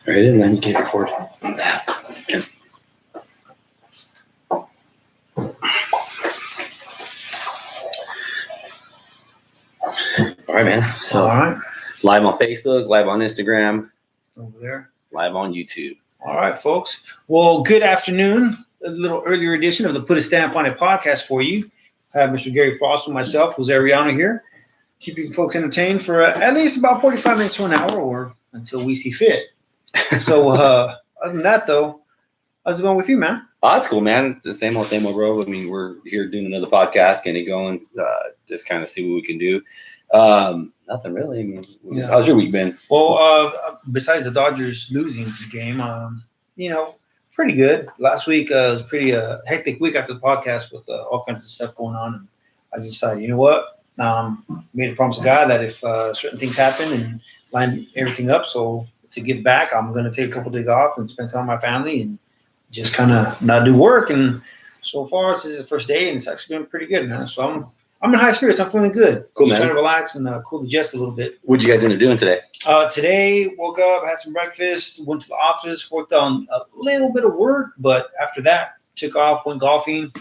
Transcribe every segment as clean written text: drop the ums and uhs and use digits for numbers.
There it is, man. You can't record that. Okay. All right, man. So, All right. Live on Facebook, live on Instagram, Over there. live on YouTube. All right, folks. Well, good afternoon. A little earlier edition of the Put a Stamp on It podcast for you. I have Mr. Gary Frost and myself, Jose Ariano here, keeping folks entertained for at least about 45 minutes to an hour or until we see fit. So, other than that, though, how's it going with you, man? Oh, that's cool, man. It's the same old, bro. I mean, we're here doing another podcast, getting it going, just kind of see what we can do. Nothing really. I mean, how's your week been? Well, besides the Dodgers losing the game, pretty good. Last week was pretty hectic week after the podcast with all kinds of stuff going on, and I just decided, you know what? Made a promise to God that if certain things happen and line everything up, so to give back, I'm going to take a couple of days off and spend time with my family and just kind of not do work. And so far, this is the first day, and it's actually been pretty good, man. So I'm in high spirits. I'm feeling good. Cool, just man. trying to relax and cool the jets a little bit. What'd you guys end up doing today? Today, woke up, had some breakfast, went to the office, worked on a little bit of work, but after that, took off, went golfing.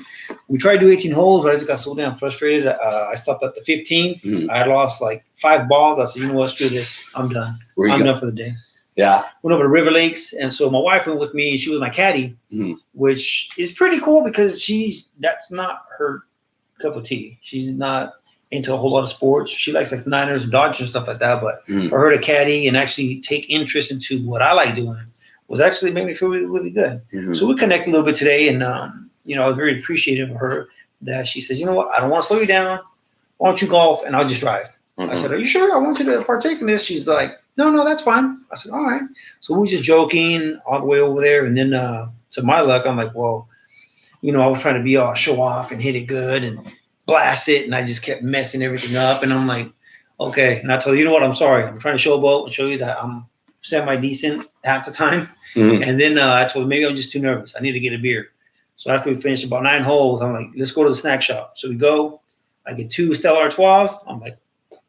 We tried to do 18 holes, but I just got so damn frustrated. I stopped at the 15th. Mhm. I lost like 5 balls. I said, you know what, screw this. I'm done. I'm done for the day. Yeah. Went over to River Lakes, and so my wife went with me, and she was my caddy, Mhm. which is pretty cool because that's not her cup of tea. She's not into a whole lot of sports. She likes like the Niners, Dodgers, and stuff like that. But Mhm. for her to caddy and actually take interest into what I like doing was actually made me feel really, really good. Mhm. So we connected a little bit today, and I was very appreciative of her that she says, you know what, I don't want to slow you down. Why don't you golf and I'll just drive? Mhm. I said, are you sure? I want you to partake in this. She's like, no, that's fine. I said, all right. So we were just joking all the way over there. And then to my luck, I'm like, well, I was trying to be all show off and hit it good and blast it. And I just kept messing everything up. And I'm like, okay. And I told her, you know what? I'm sorry. I'm trying to showboat and show you that I'm semi-decent half the time. Mhm. And then I told her, maybe I'm just too nervous. I need to get a beer. So after we finished about 9 holes, I'm like, let's go to the snack shop. So we go. I get 2 Stella Artois. I'm like,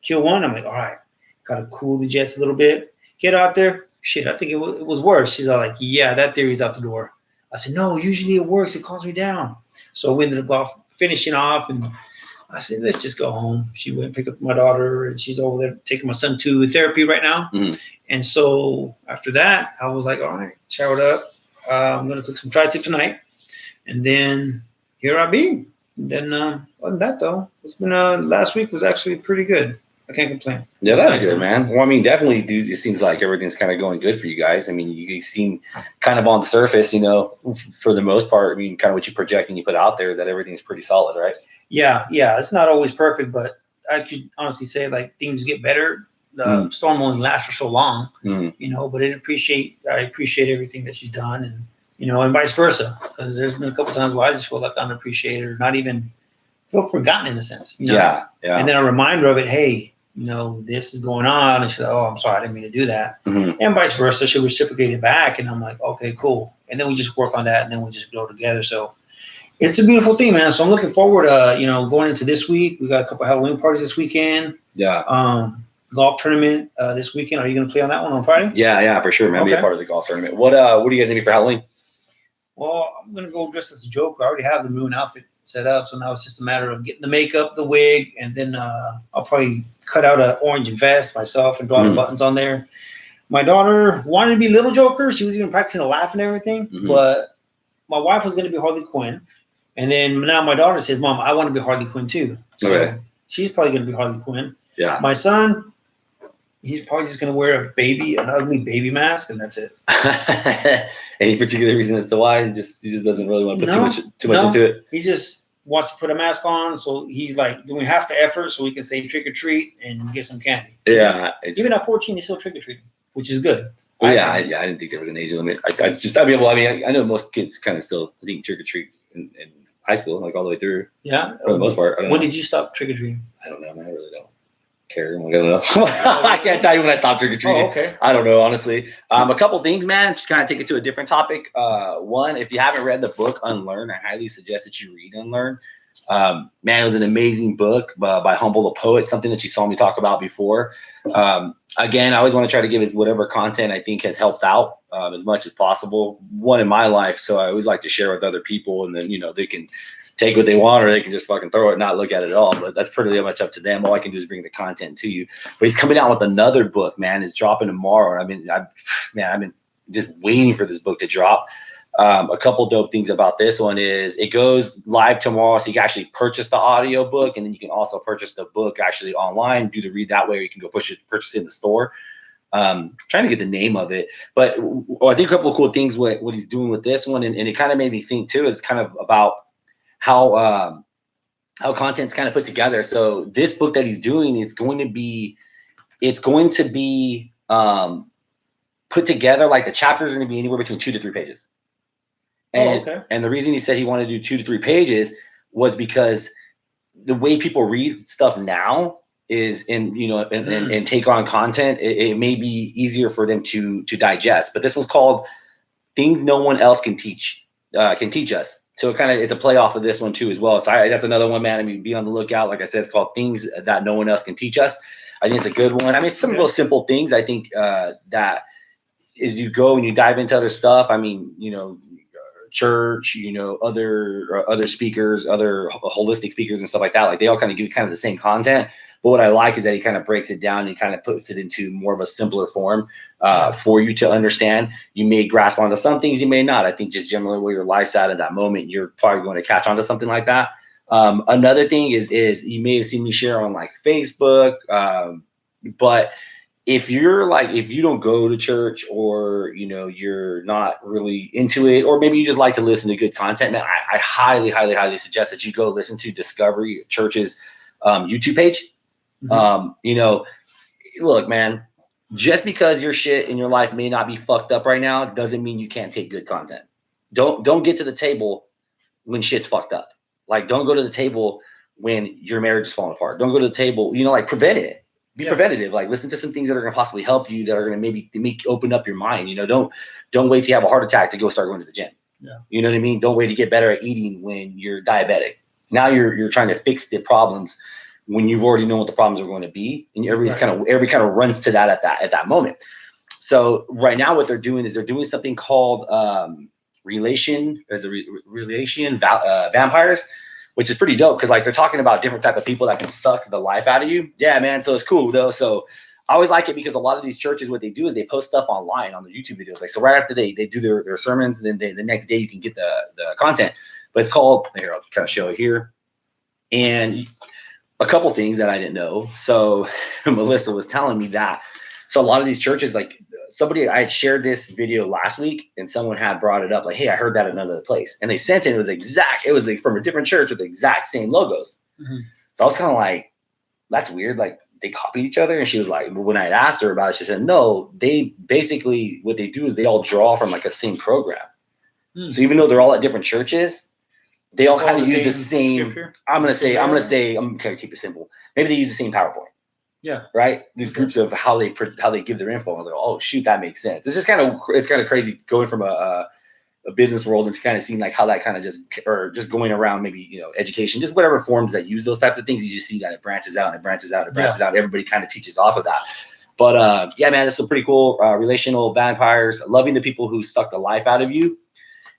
kill one. I'm like, all right. Got to cool the jets a little bit. Get out there. Shit, I think it was worse. She's all like, yeah, that theory's out the door. I said, no, usually it works. It calms me down. So we ended up finishing off, and I said, let's just go home. She went and picked up my daughter, and she's over there taking my son to therapy right now. Mhm. And so after that, I was like, all right, showered up. I'm going to cook some tri-tip tonight. And then here I be. And then other than that, though, it's been last week was actually pretty good. I can't complain. Yeah, that's good, man. Well, I mean, definitely, dude, it seems like everything's kind of going good for you guys. I mean, you seem kind of on the surface, for the most part. I mean, kind of what you project and you put out there is that everything's pretty solid, right? Yeah. It's not always perfect, but I could honestly say like things get better. The storm only lasts for so long, but I appreciate everything that she's done, and and vice versa. Because there's been a couple times where I just feel like unappreciated or not even feel forgotten in a sense. Yeah. And then a reminder of it, hey, this is going on. And she's like, oh, I'm sorry, I didn't mean to do that. Mhm. And vice versa. She reciprocated back. And I'm like, okay, cool. And then we just work on that, and then we just grow together. So it's a beautiful thing, man. So I'm looking forward to, going into this week. We got a couple of Halloween parties this weekend. Yeah. Golf tournament this weekend. Are you going to play on that one on Friday? Yeah, for sure, man. Be a Okay. part of the golf tournament. What do you guys need for Halloween? Well, I'm going to go dressed as a Joker. I already have the moon outfit set up. So now it's just a matter of getting the makeup, the wig, and then I'll probably cut out an orange vest myself and draw the buttons on there. My daughter wanted to be Little Joker. She was even practicing to laugh and everything. But my wife was going to be Harley Quinn. And then now my daughter says, Mom, I want to be Harley Quinn too. So Okay. she's probably going to be Harley Quinn. Yeah. My son, he's probably just going to wear an ugly baby mask, and that's it. Any particular reason as to why? He just doesn't really want to put too much into it. He just wants to put a mask on, so he's like doing half the effort so we can say trick or treat and get some candy. Yeah. Even at 14, he's still trick or treating, which is good. Well, I didn't think there was an age limit. I know most kids kind of still think trick or treat in high school, like all the way through. Yeah. For the most part. When did you stop trick or treating? I don't know, man. I really don't care. I don't know. I can't tell you when I stopped trick or treating. Oh, okay. I don't know, honestly. A couple things, man. Just kind of take it to a different topic. One, if you haven't read the book Unlearn, I highly suggest that you read Unlearn. Man, it was an amazing book by Humble the Poet, something that you saw me talk about before. again, I always want to try to give as whatever content I think has helped out as much as possible. One in my life, so I always like to share with other people, and then they can take what they want, or they can just fucking throw it and not look at it at all. But that's pretty much up to them. All I can do is bring the content to you. But he's coming out with another book, man. It's dropping tomorrow. I've been just waiting for this book to drop. A couple dope things about this one is it goes live tomorrow, so you can actually purchase the audio book, and then you can also purchase the book actually online, do the read that way, or you can go purchase it in the store. Trying to get the name of it, but I think a couple of cool things what he's doing with this one, and it kind of made me think too, is kind of about how content's kind of put together. So this book that he's doing is going to be put together, like the chapters are going to be anywhere between 2 to 3 pages. And, and the reason he said he wanted to do 2 to 3 pages was because the way people read stuff now is and take on content, it may be easier for them to digest. But this was called Things No One Else Can Teach Us. So it's a play off of this one too as well. So that's another one, man. I mean, be on the lookout. Like I said, it's called Things That No One Else Can Teach Us. I think it's a good one. I mean, it's some real simple things. I think that as you go and you dive into other stuff, I mean, church, other speakers, other holistic speakers and stuff like that. Like they all kind of give kind of the same content. But what I like is that he kind of breaks it down and he kind of puts it into more of a simpler form for you to understand. You may grasp onto some things, you may not. I think just generally where your life's at that moment, you're probably going to catch on to something like that. Another thing is you may have seen me share on like Facebook, but if you don't go to church, or you're not really into it, or maybe you just like to listen to good content, man, I highly, highly, highly suggest that you go listen to Discovery Church's YouTube page. Look, man, just because your shit in your life may not be fucked up right now doesn't mean you can't take good content. Don't get to the table when shit's fucked up. Like, don't go to the table when your marriage is falling apart. Don't go to the table, prevent it. Be preventative. Like, listen to some things that are going to possibly help you, that are going to maybe open up your mind. Don't wait till you have a heart attack to go start going to the gym. Yeah. You know what I mean? Don't wait to get better at eating when you're diabetic. Now you're trying to fix the problems when you've already known what the problems are going to be, and everybody kind of runs to that at that moment. So right now, what they're doing is they're doing something called relation vampires, which is pretty dope, because like they're talking about different type of people that can suck the life out of you. Yeah, man. So it's cool though. So I always like it, because a lot of these churches, what they do is they post stuff online on their YouTube videos. Like, so right after they do their sermons, and then the next day you can get the content. But it's called, here, I'll kind of show it here. And a couple things that I didn't know. So Melissa was telling me that. So a lot of these churches, like I had shared this video last week, and someone had brought it up, like, hey, I heard that at another place. And they sent it. It was like from a different church with the exact same logos. Mm-hmm. So I was kind of like, that's weird. Like, they copied each other. And she was like, well, when I asked her about it, she said, no, they basically, what they do is they all draw from like a same program. Mm-hmm. So even though they're all at different churches, they all kind of use the same. Scripture? I'm gonna keep it simple. Maybe they use the same PowerPoint. Yeah. Right. These groups of how they give their info. And they're, oh shoot, that makes sense. It's kind of crazy going from a business world and kind of seeing like how that kind of just going around, maybe education, just whatever forms that use those types of things. You just see that it branches out and it branches out and it branches out. Everybody kind of teaches off of that. But yeah, man, it's some pretty cool relational vampires, loving the people who suck the life out of you.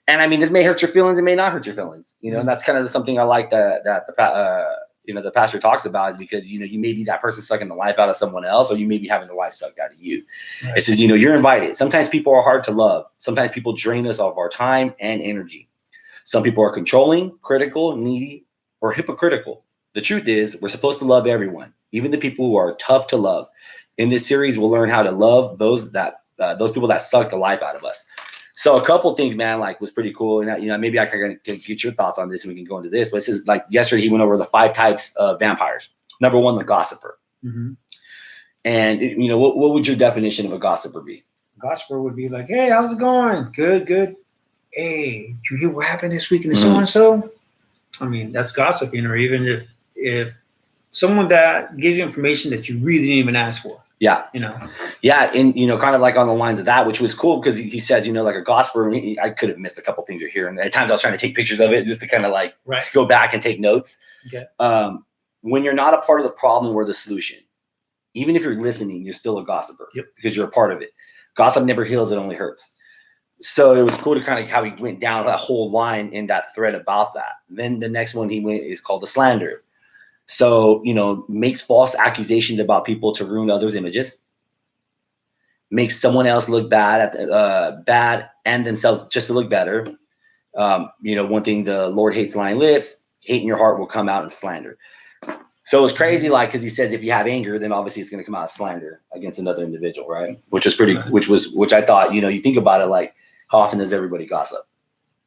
And I mean, this may hurt your feelings, it may not hurt your feelings, and that's kind of something I like that the pastor talks about, is because, you may be that person sucking the life out of someone else, or you may be having the life sucked out of you. Right. It says, you're invited. Sometimes people are hard to love. Sometimes people drain us of our time and energy. Some people are controlling, critical, needy, or hypocritical. The truth is, we're supposed to love everyone, even the people who are tough to love. In this series, we'll learn how to love those people that suck the life out of us. So a couple things, man, like was pretty cool. And, maybe I can get your thoughts on this and we can go into this. But this is like yesterday, he went over the 5 types of vampires. Number 1, the gossiper. Mm-hmm. And, what would your definition of a gossiper be? Gossiper would be like, hey, how's it going? Good, good. Hey, did you hear what happened this week in the so-and-so? I mean, that's gossiping. Or even if someone that gives you information that you really didn't even ask for. Yeah. Yeah. And, kind of like on the lines of that, which was cool, because he says, like a gossiper, I could have missed a couple things here. And at times I was trying to take pictures of it just to kind of like to go back and take notes. Okay. When you're not a part of the problem, we're the solution. Even if you're listening, you're still a gossiper. Yep. Because you're a part of it. Gossip never heals, it only hurts. So it was cool to kind of how he went down that whole line in that thread about that. Then the next one he went is called the slander. So, makes false accusations about people to ruin others' images, makes someone else look bad bad and themselves just to look better. One thing the Lord hates lying lips, hate in your heart will come out in slander. So it's crazy, like, because he says if you have anger, then obviously it's going to come out as slander against another individual, right? Which is pretty, which I thought, you think about it, like, how often does everybody gossip?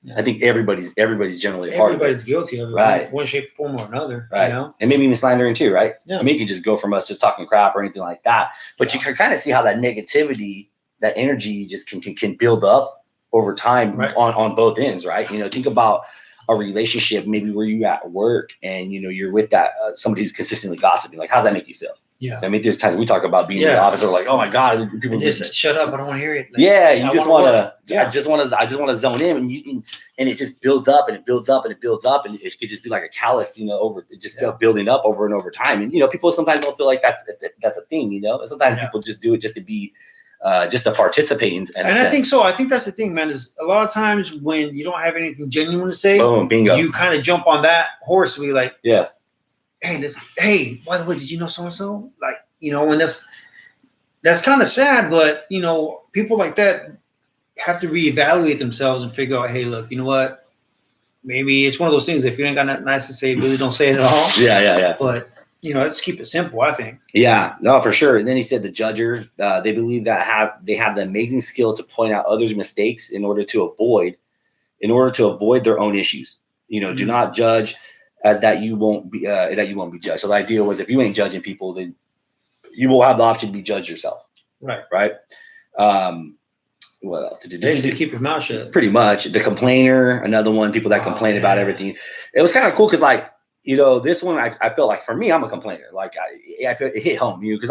Yeah. I think everybody's generally a part of it. Everybody's guilty of it, right? One shape, form, or another, right? And maybe even slandering too, right? Yeah. I mean, you can just go from us just talking crap or anything like that, but you can kind of see how that negativity, that energy, just can build up over time, right, on both ends, right? Think about a relationship, maybe where you at work and you're with that somebody who's consistently gossiping. Like, how does that make you feel? Yeah. I mean, there's times we talk about being in the office, or like, oh my God, people just shut up. I don't want to hear it. Like, you just want to. I just want to zone in, and it just builds up and it builds up and it builds up, and it could just be like a callus, over it just building up over and over time. And people sometimes don't feel like that's a thing, Sometimes people just do it just to be. Just to participate in and I think so. I think that's the thing, man. Is a lot of times when you don't have anything genuine to say, boom, bingo, you kind of jump on that horse and be like, yeah, hey, by the way, did you know so and so? Like, and that's kind of sad, but people like that have to reevaluate themselves and figure out, hey, look, you know what? Maybe it's one of those things. If you ain't got nothing nice to say, really don't say it at all. Yeah. But let's keep it simple, I think. Yeah, no, for sure. And then he said the judger, they believe that they have the amazing skill to point out others' mistakes in order to avoid their own issues. Mm-hmm. Do not judge as that you won't be judged. So the idea was, if you ain't judging people, then you will have the option to be judged yourself. Right. What else did you keep your mouth shut? Pretty much. The complainer, another one, people that complain about everything. It was kind of cool because, like, this one, I felt like, for me, I'm a complainer. Like, I feel it hit home, because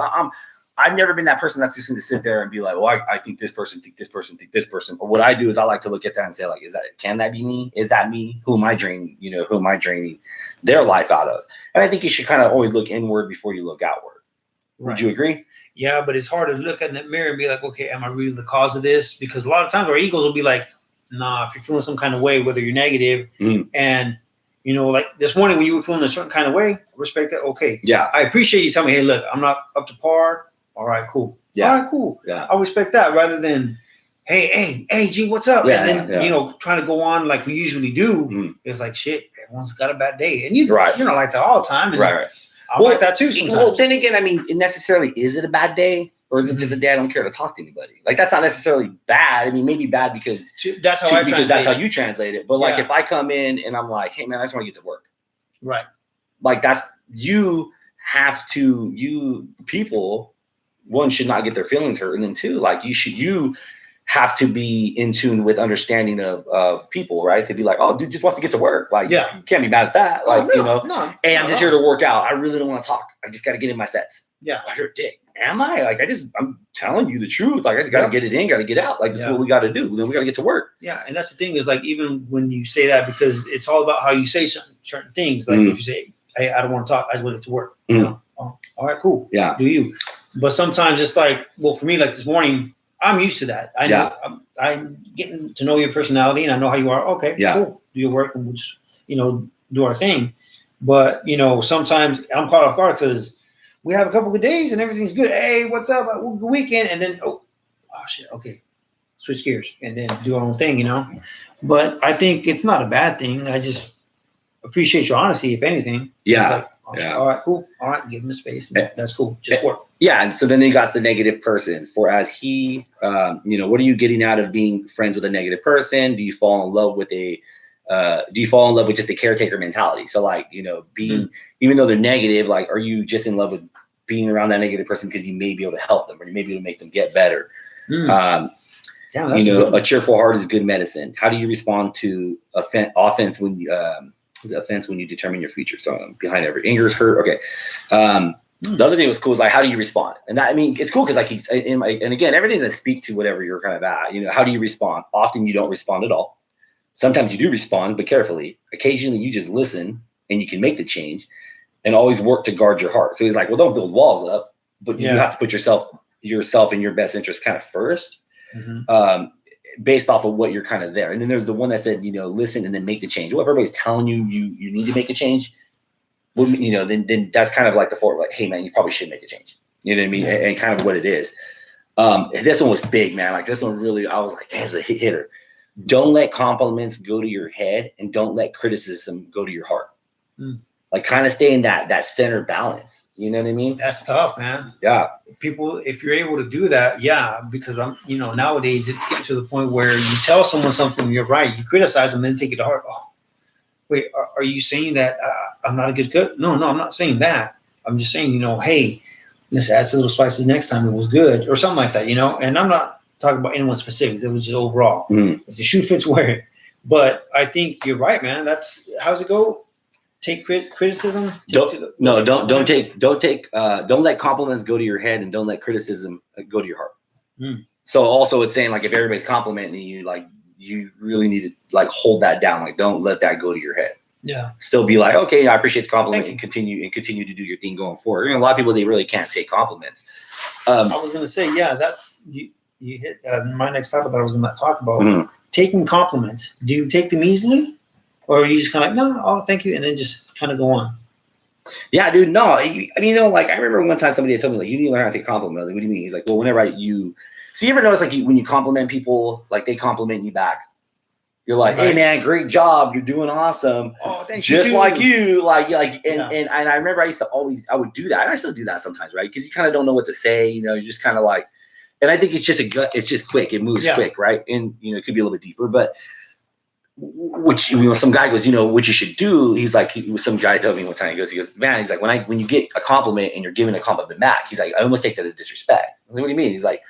I've never been that person that's just going to sit there and be like, well, I think this person, think this person, think this person. But what I do is I like to look at that and say, like, can that be me? Is that me? Who am I draining? Who am I draining their life out of? And I think you should kind of always look inward before you look outward. Right. Would you agree? Yeah, but it's hard to look in that mirror and be like, okay, am I really the cause of this? Because a lot of times our egos will be like, nah, if you're feeling some kind of way, whether you're negative, and like this morning when you were feeling a certain kind of way, respect that. Okay. Yeah. I appreciate you telling me, hey, look, I'm not up to par. All right, cool. Yeah. All right, cool. Yeah. I'll respect that, rather than, hey, G, what's up? Yeah, and then, trying to go on like we usually do. It's like, shit, everyone's got a bad day. And you're not like that all the time. And right. I'm like that too sometimes. Well, then again, I mean, necessarily, is it a bad day? Or is it just a day I don't care to talk to anybody? Like, that's not necessarily bad. I mean, maybe bad because that's how you translate it. But like, if I come in and I'm like, hey man, I just want to get to work. Right. Like, people, one, should not get their feelings hurt. And then two, like, you have to be in tune with understanding of people, right? To be like, oh, dude just wants to get to work. Like, you can't be mad at that. Like, no, hey, I'm just here to work out. I really don't want to talk. I just got to get in my sets. Yeah. You're a dick. Am I? Like, I'm telling you the truth. Like, I just got to get it in, got to get out. Like, this is what we got to do. Then we got to get to work. Yeah. And that's the thing is, like, even when you say that, because it's all about how you say certain things. Like, if you say, hey, I don't want to talk, I just want to get to work. Oh, all right, cool. Yeah. Do you? But sometimes it's like, well, for me, like this morning, I'm used to that. I know I'm getting to know your personality and I know how you are. Okay, cool. Do your work and we'll just, do our thing. But, sometimes I'm caught off guard because we have a couple of days and everything's good. Hey, what's up? Good weekend. And then, oh shit. Okay. Switch gears and then do our own thing, But I think it's not a bad thing. I just appreciate your honesty, if anything. Yeah. All right, cool. All right. Give him the space. That's cool. Just work. Yeah. And so then they got the negative person. For as he, what are you getting out of being friends with a negative person? Do you fall in love with just a caretaker mentality? So like, being, even though they're negative, like, are you just in love with being around that negative person because you may be able to help them or you may be able to make them get better? A cheerful heart is good medicine. How do you respond to offense when you determine your future? So behind every anger is hurt. Okay. The other thing was cool is like, how do you respond? And that, I mean, it's cool because like and again, everything's gonna speak to whatever you're kind of at. How do you respond? Often you don't respond at all. Sometimes you do respond, but carefully. Occasionally you just listen and you can make the change and always work to guard your heart. So he's like, well, don't build walls up, but you have to put yourself in your best interest kind of first, based off of what you're kind of there. And then there's the one that said, listen and then make the change. Well, if everybody's telling you need to make a change, well, then that's kind of like the forward, like, hey man, you probably should make a change. You know what I mean? And kind of what it is. This one was big, man. Like this one really, I was like, that's a hitter. Don't let compliments go to your head and don't let criticism go to your heart. Like kind of stay in that center balance. You know what I mean? That's tough, man. Yeah. People, if you're able to do that, because nowadays it's getting to the point where you tell someone something, you're right, you criticize them, then take it to heart. Oh, wait, are you saying that I'm not a good cook? No, I'm not saying that. I'm just saying, hey, let's add a little spices next time. It was good, or something like that, And I'm not talking about anyone specific. That was just overall. If the shoe fits, wear it. But I think you're right, man. That's how's it go? Take criticism. Don't let compliments go to your head and don't let criticism go to your heart. So also it's saying like if everybody's complimenting you, like you really need to like hold that down. Like don't let that go to your head. Yeah. Still be like, okay, I appreciate the compliment and continue to do your thing going forward. A lot of people, they really can't take compliments. I was gonna say, that's you hit my next topic that I was gonna talk about. Taking compliments. Do you take them easily? Or are you just kind of like, no, oh, thank you, and then just kind of go on? Yeah, dude, no. I mean, like, I remember one time somebody had told me, like, you need to learn how to take compliments. I was like, what do you mean? He's like, well, whenever you ever notice, like, when you compliment people, like, they compliment you back. You're like, hey, man, great job. You're doing awesome. Oh, thank you. Just like you. And I remember I would do that. And I still do that sometimes, right? Because you kind of don't know what to say. You're just kind of like, and I think it's just quick. It moves quick, right? And, it could be a little bit deeper, but which some guy goes, what you should do. He's like, some guy told me one time. He goes, man. He's like, when you get a compliment and you're giving a compliment back, he's like, I almost take that as disrespect. I was like, what do you mean? He's like,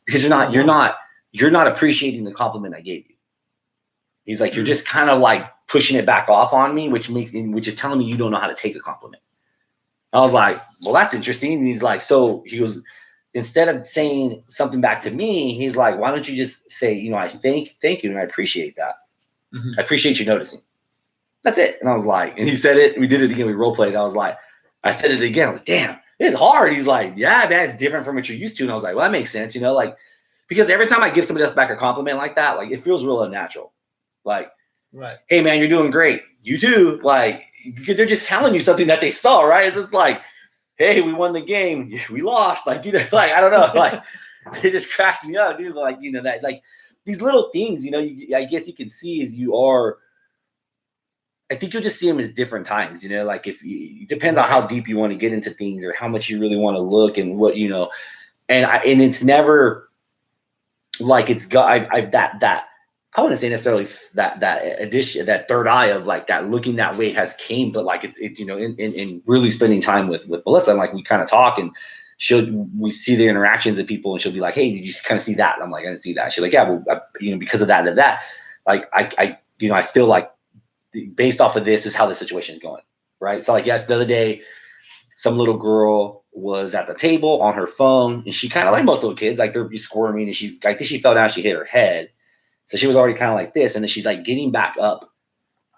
because you're not appreciating the compliment I gave you. He's like, you're just kind of like pushing it back off on me, which is telling me you don't know how to take a compliment. I was like, well, that's interesting. And he's like, he goes, instead of saying something back to me, he's like, why don't you just say, I thank you and I appreciate that. I appreciate you noticing. That's it. And I was like, and he said it. We did it again. We role played. I said it again. I was like, damn, it's hard. He's like, yeah, man, it's different from what you're used to. And I was like, well, that makes sense. Because every time I give somebody else back a compliment like that, like it feels real unnatural. Like, hey, man, you're doing great. You too. Like, they're just telling you something that they saw, right? It's like, hey, we won the game. We lost. Like, like, I don't know. Like, it just cracks me up, dude. Like, that, like, these little things, I guess you can see as you are. I think you'll just see them as different times, like it depends on how deep you want to get into things or how much you really want to look and what, and it's never like it's got, I wouldn't say necessarily that addition, that third eye of like that looking that way has came, but like it's in really spending time with Melissa, and like we kind of talk and we see the interactions of people and she'll be like, hey, did you kind of see that? And I'm like, I didn't see that. She's like, yeah, well, because of that, like I feel like based off of this is how the situation is going. Right. So like, yes, the other day, some little girl was at the table on her phone and she kind of like most little kids, like they're squirming and I think she fell down, she hit her head. So she was already kind of like this. And then she's like getting back up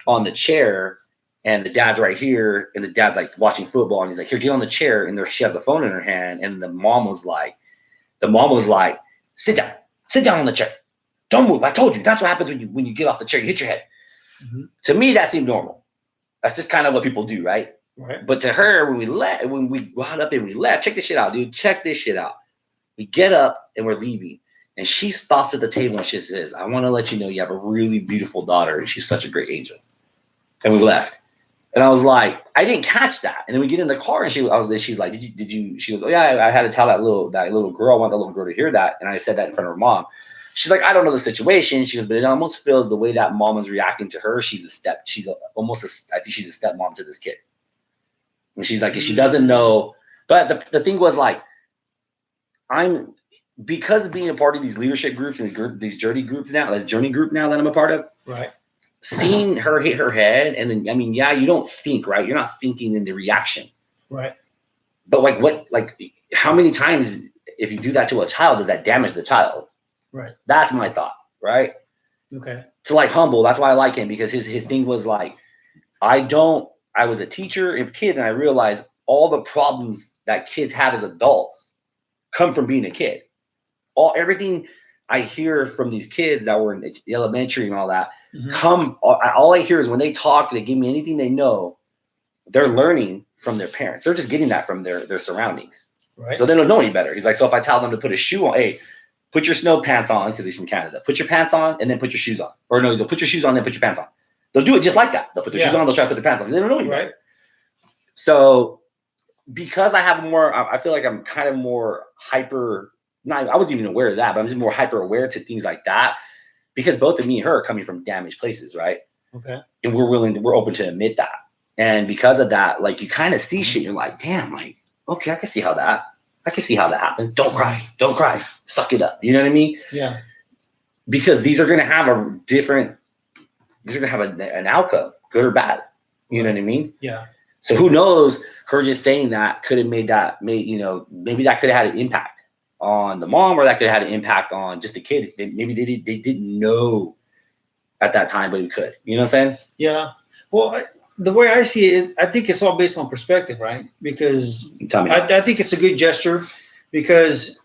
on the chair and the dad's right here. And the dad's like watching football. And he's like, here, get on the chair. And she has the phone in her hand. And the mom was like, sit down on the chair. Don't move. I told you. That's what happens when you get off the chair, you hit your head. To me, that seemed normal. That's just kind of what people do. Right. But to her, when we got up and we left, check this shit out, dude. Check this shit out. We get up and we're leaving. And she stops at the table and she says, I want to let you know you have a really beautiful daughter and she's such a great angel. And we left. And I was like, I didn't catch that. And then we get in the car and she's like, did you, she goes, oh yeah, I had to tell that little girl, I want that little girl to hear that. And I said that in front of her mom. She's like, I don't know the situation. She goes, but it almost feels the way that mom is reacting to her. I think she's a stepmom to this kid. And she's like, she doesn't know. But the thing was like, because of being a part of these leadership groups and these journey group now that I'm a part of, right? Seeing her hit her head, and then, I mean, yeah, you don't think, right? You're not thinking in the reaction, right? But how many times, if you do that to a child, does that damage the child? Right. That's my thought, right? Okay. So like Humble, that's why I like him, because his thing was like, I was a teacher of kids, and I realized all the problems that kids have as adults come from being a kid. Everything I hear from these kids that were in elementary and all that all I hear is when they talk, they give me anything they know, they're learning from their parents. They're just getting that from their surroundings. Right. So they don't know any better. He's like, so if I tell them to put a shoe on, hey, put your snow pants on, because he's from Canada. Put your pants on and then put your shoes on. Or no, he's like, put your shoes on and then put your pants on. They'll do it just like that. They'll put their shoes on, they'll try to put their pants on. They don't know any better. So because I have more, I feel like I'm kind of more hyper, I wasn't even aware of that, but I'm just more hyper aware to things like that, because both of me and her are coming from damaged places, right? Okay. And we're open to admit that. And because of that, like, you kind of see shit, you're like, damn, like, okay, I can see how that happens. Don't cry, suck it up. You know what I mean? Yeah. Because these are going to have an outcome, good or bad. You know what I mean? Yeah. So who knows, her just saying that could have maybe that could have had an impact on the mom, or that could have had an impact on just the kid. Maybe they didn't know at that time, but it could. You know what I'm saying? Yeah. Well, the way I see it is, I think it's all based on perspective, right? Because I think it's a good gesture, because,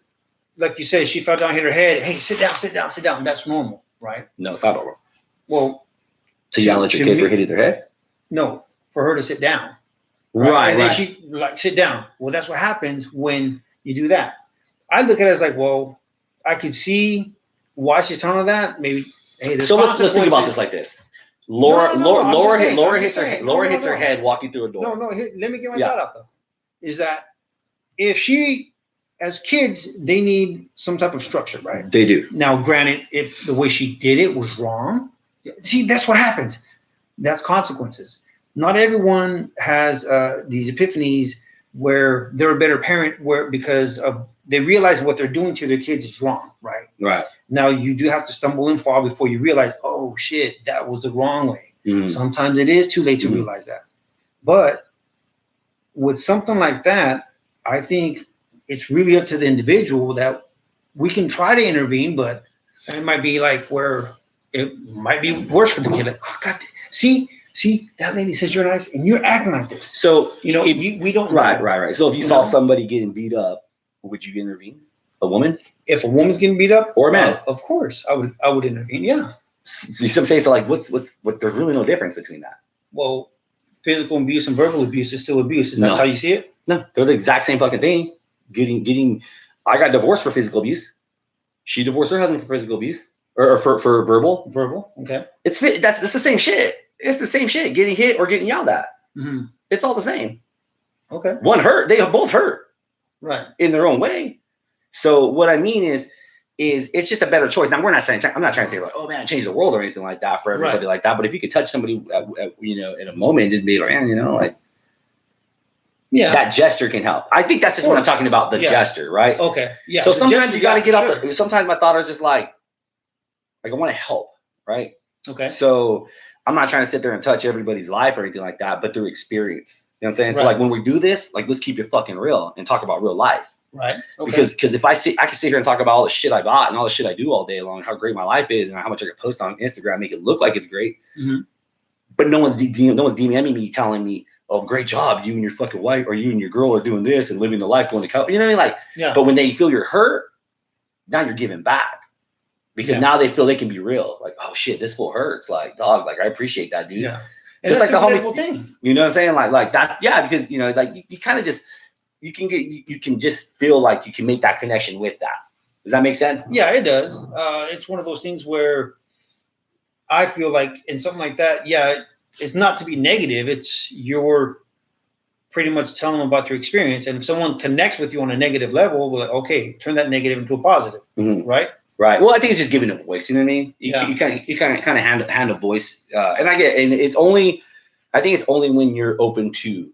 like you said, she fell down, hit her head. Hey, sit down. That's normal, right? No, it's not normal. Well, to yell at your kid for hitting their head? No, for her to sit down. Right. And then she sit down. Well, that's what happens when you do that. I look at it as like, well, I could see why she's telling her that. Maybe, hey, so let's think about this like this. Laura hits her head walking through a door. Let me get my thought out though. Is that if as kids, they need some type of structure, right? They do. Now, granted, if the way she did it was wrong, see, that's what happens. That's consequences. Not everyone has these epiphanies where they're a better parent, because they realize what they're doing to their kids is wrong, right? Right. Now, you do have to stumble and fall before you realize, oh shit, that was the wrong way. Mm-hmm. Sometimes it is too late to realize that. But with something like that, I think it's really up to the individual that we can try to intervene, but it might be like where it might be worse for the kid. Like, oh God, see, that lady says you're nice and you're acting like this. So, we don't know. Right. So if you saw somebody getting beat up, would you intervene? A woman? If a woman's getting beat up, or a man, of course I would intervene. Yeah. So some say, so like, there's really no difference between that. Well, physical abuse and verbal abuse is still abuse. Is that how you see it? No, they're the exact same fucking thing. I got divorced for physical abuse. She divorced her husband for physical abuse, or for verbal. Verbal. Okay. That's the same shit. It's the same shit. Getting hit or getting yelled at. Mm-hmm. It's all the same. Okay. One hurt. They both hurt. Right. In their own way. So what I mean is it's just a better choice. Now I'm not trying to say like, oh man, change the world or anything like that for everybody like that. But if you could touch somebody, in a moment, and just be like, like, yeah, that gesture can help. I think that's just what I'm talking about. The gesture, right? Okay. Yeah. So sometimes you got to get off. Sometimes my thought is just like I want to help, right? Okay. So I'm not trying to sit there and touch everybody's life or anything like that, but through experience. You know what I'm saying? Right. So like when we do this, like let's keep it fucking real and talk about real life. Right. Okay. Because if I can sit here and talk about all the shit I bought and all the shit I do all day long, how great my life is, and how much I can post on Instagram, make it look like it's great. Mm-hmm. But no one's DMing me telling me, "Oh, great job, you and your fucking wife or you and your girl are doing this and living the life going to college." You know what I mean? Like, yeah. But when they feel you're hurt, now you're giving back. Because now they feel they can be real. Like, oh shit, this fool hurts. Like, dog, like I appreciate that, dude. Yeah. Just like the homie thing. You know what I'm saying? Like that's because like you kind of just you can just feel like you can make that connection with that. Does that make sense? Yeah, it does. It's one of those things where I feel like in something like that, it's not to be negative. It's you're pretty much telling them about your experience. And if someone connects with you on a negative level, we're like, okay, turn that negative into a positive, right? Right. Well, I think it's just giving a voice. You know what I mean? You kind of hand a voice, and I think it's only when you're open to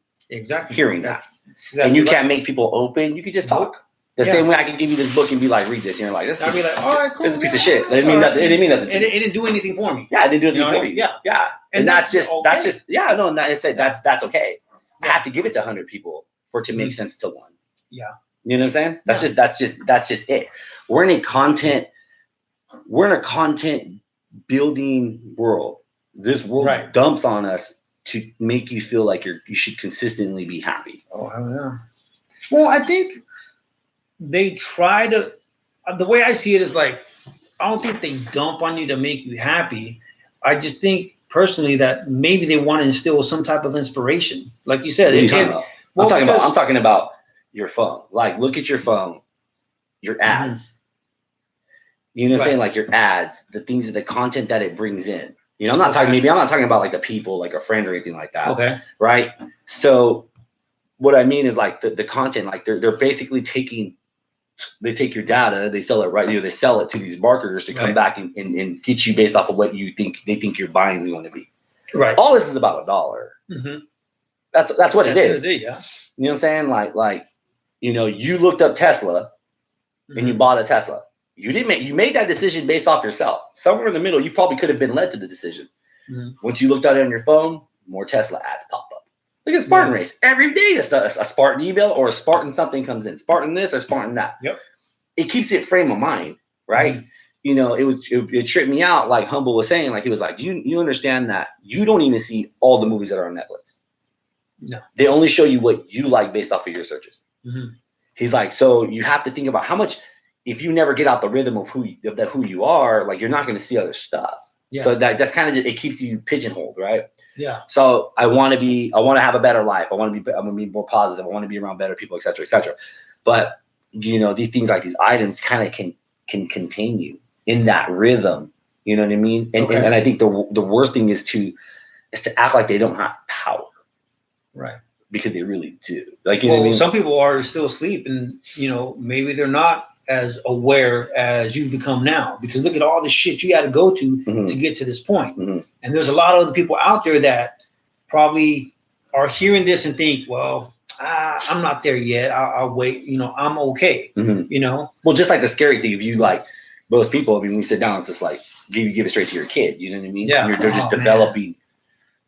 hearing that. Exactly and you can't make people open. You can just talk. The same way I can give you this book and be like, read this, and you're like, this. I'll be like, all right, cool. This is a piece of shit. It didn't mean nothing. It didn't mean nothing to me. It didn't do anything for me. Yeah, it didn't do anything for me. Yeah. And that's okay. That's okay. I have to give it to 100 people for it to make sense to one. Yeah. You know what I'm saying? That's just it. We're in a content building world. This world dumps on us to make you feel like you should consistently be happy. Oh, hell yeah. Well, I think they try to. The way I see it is like, I don't think they dump on you to make you happy. I just think personally that maybe they want to instill some type of inspiration, like you said. What are you talking about? Well, I'm talking about your phone. Like, look at your phone, your ads. You know what I'm saying? Like your ads, the things that the content that it brings in. You know, I'm not talking about like the people, like a friend or anything like that. Okay. Right. So what I mean is like the content, like they're basically they take your data, they sell it, right? You know, they sell it to these marketers to come back and get you based off of what they think your buying is going to be. Right. All this is about $1. Mm-hmm. That's what it is. Yeah. You know what I'm saying? Like, you know, you looked up Tesla and you bought a Tesla. You made that decision based off yourself. Somewhere in the middle, you probably could have been led to the decision. Mm-hmm. Once you looked at it on your phone, more Tesla ads pop up. Look at Spartan Race. Every day a Spartan email or a Spartan something comes in. Spartan this or Spartan that. Yep. It keeps it frame of mind, right? Mm-hmm. You know, it tripped me out, like Humble was saying. Like, he was like, you understand that you don't even see all the movies that are on Netflix. No. They only show you what you like based off of your searches. Mm-hmm. He's like, so you have to think about how much, if you never get out the rhythm of who you are, like, you're not going to see other stuff. Yeah. So that's kind of, it keeps you pigeonholed, right? Yeah. So I want to have a better life. I'm going to be more positive. I want to be around better people, et cetera, et cetera. But, you know, these things like these items kind of can contain you in that rhythm. You know what I mean? And and I think the worst thing is to act like they don't have power. Right. Because they really do. Like, you know what I mean? Some people are still asleep, and, you know, maybe they're not as aware as you've become now, because look at all the shit you had to go to to get to this point. Mm-hmm. And there's a lot of other people out there that probably are hearing this and think, well, I'm not there yet. I'll wait. You know, I'm okay. Mm-hmm. You know? Well, just like the scary thing, if you like most people, I mean, when we sit down, it's just like, give it straight to your kid. You know what I mean? Yeah. They're just developing,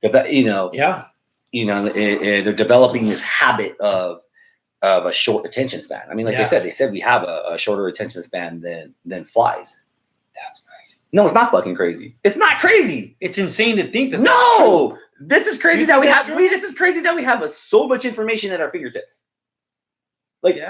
you know. Yeah. You know, they're developing this habit of a short attention span. I mean, like they said we have a shorter attention span than flies. That's crazy. No, it's not fucking crazy. It's not crazy. It's insane to think that. No, this is crazy that we have. This is crazy that we have so much information at our fingertips. Like,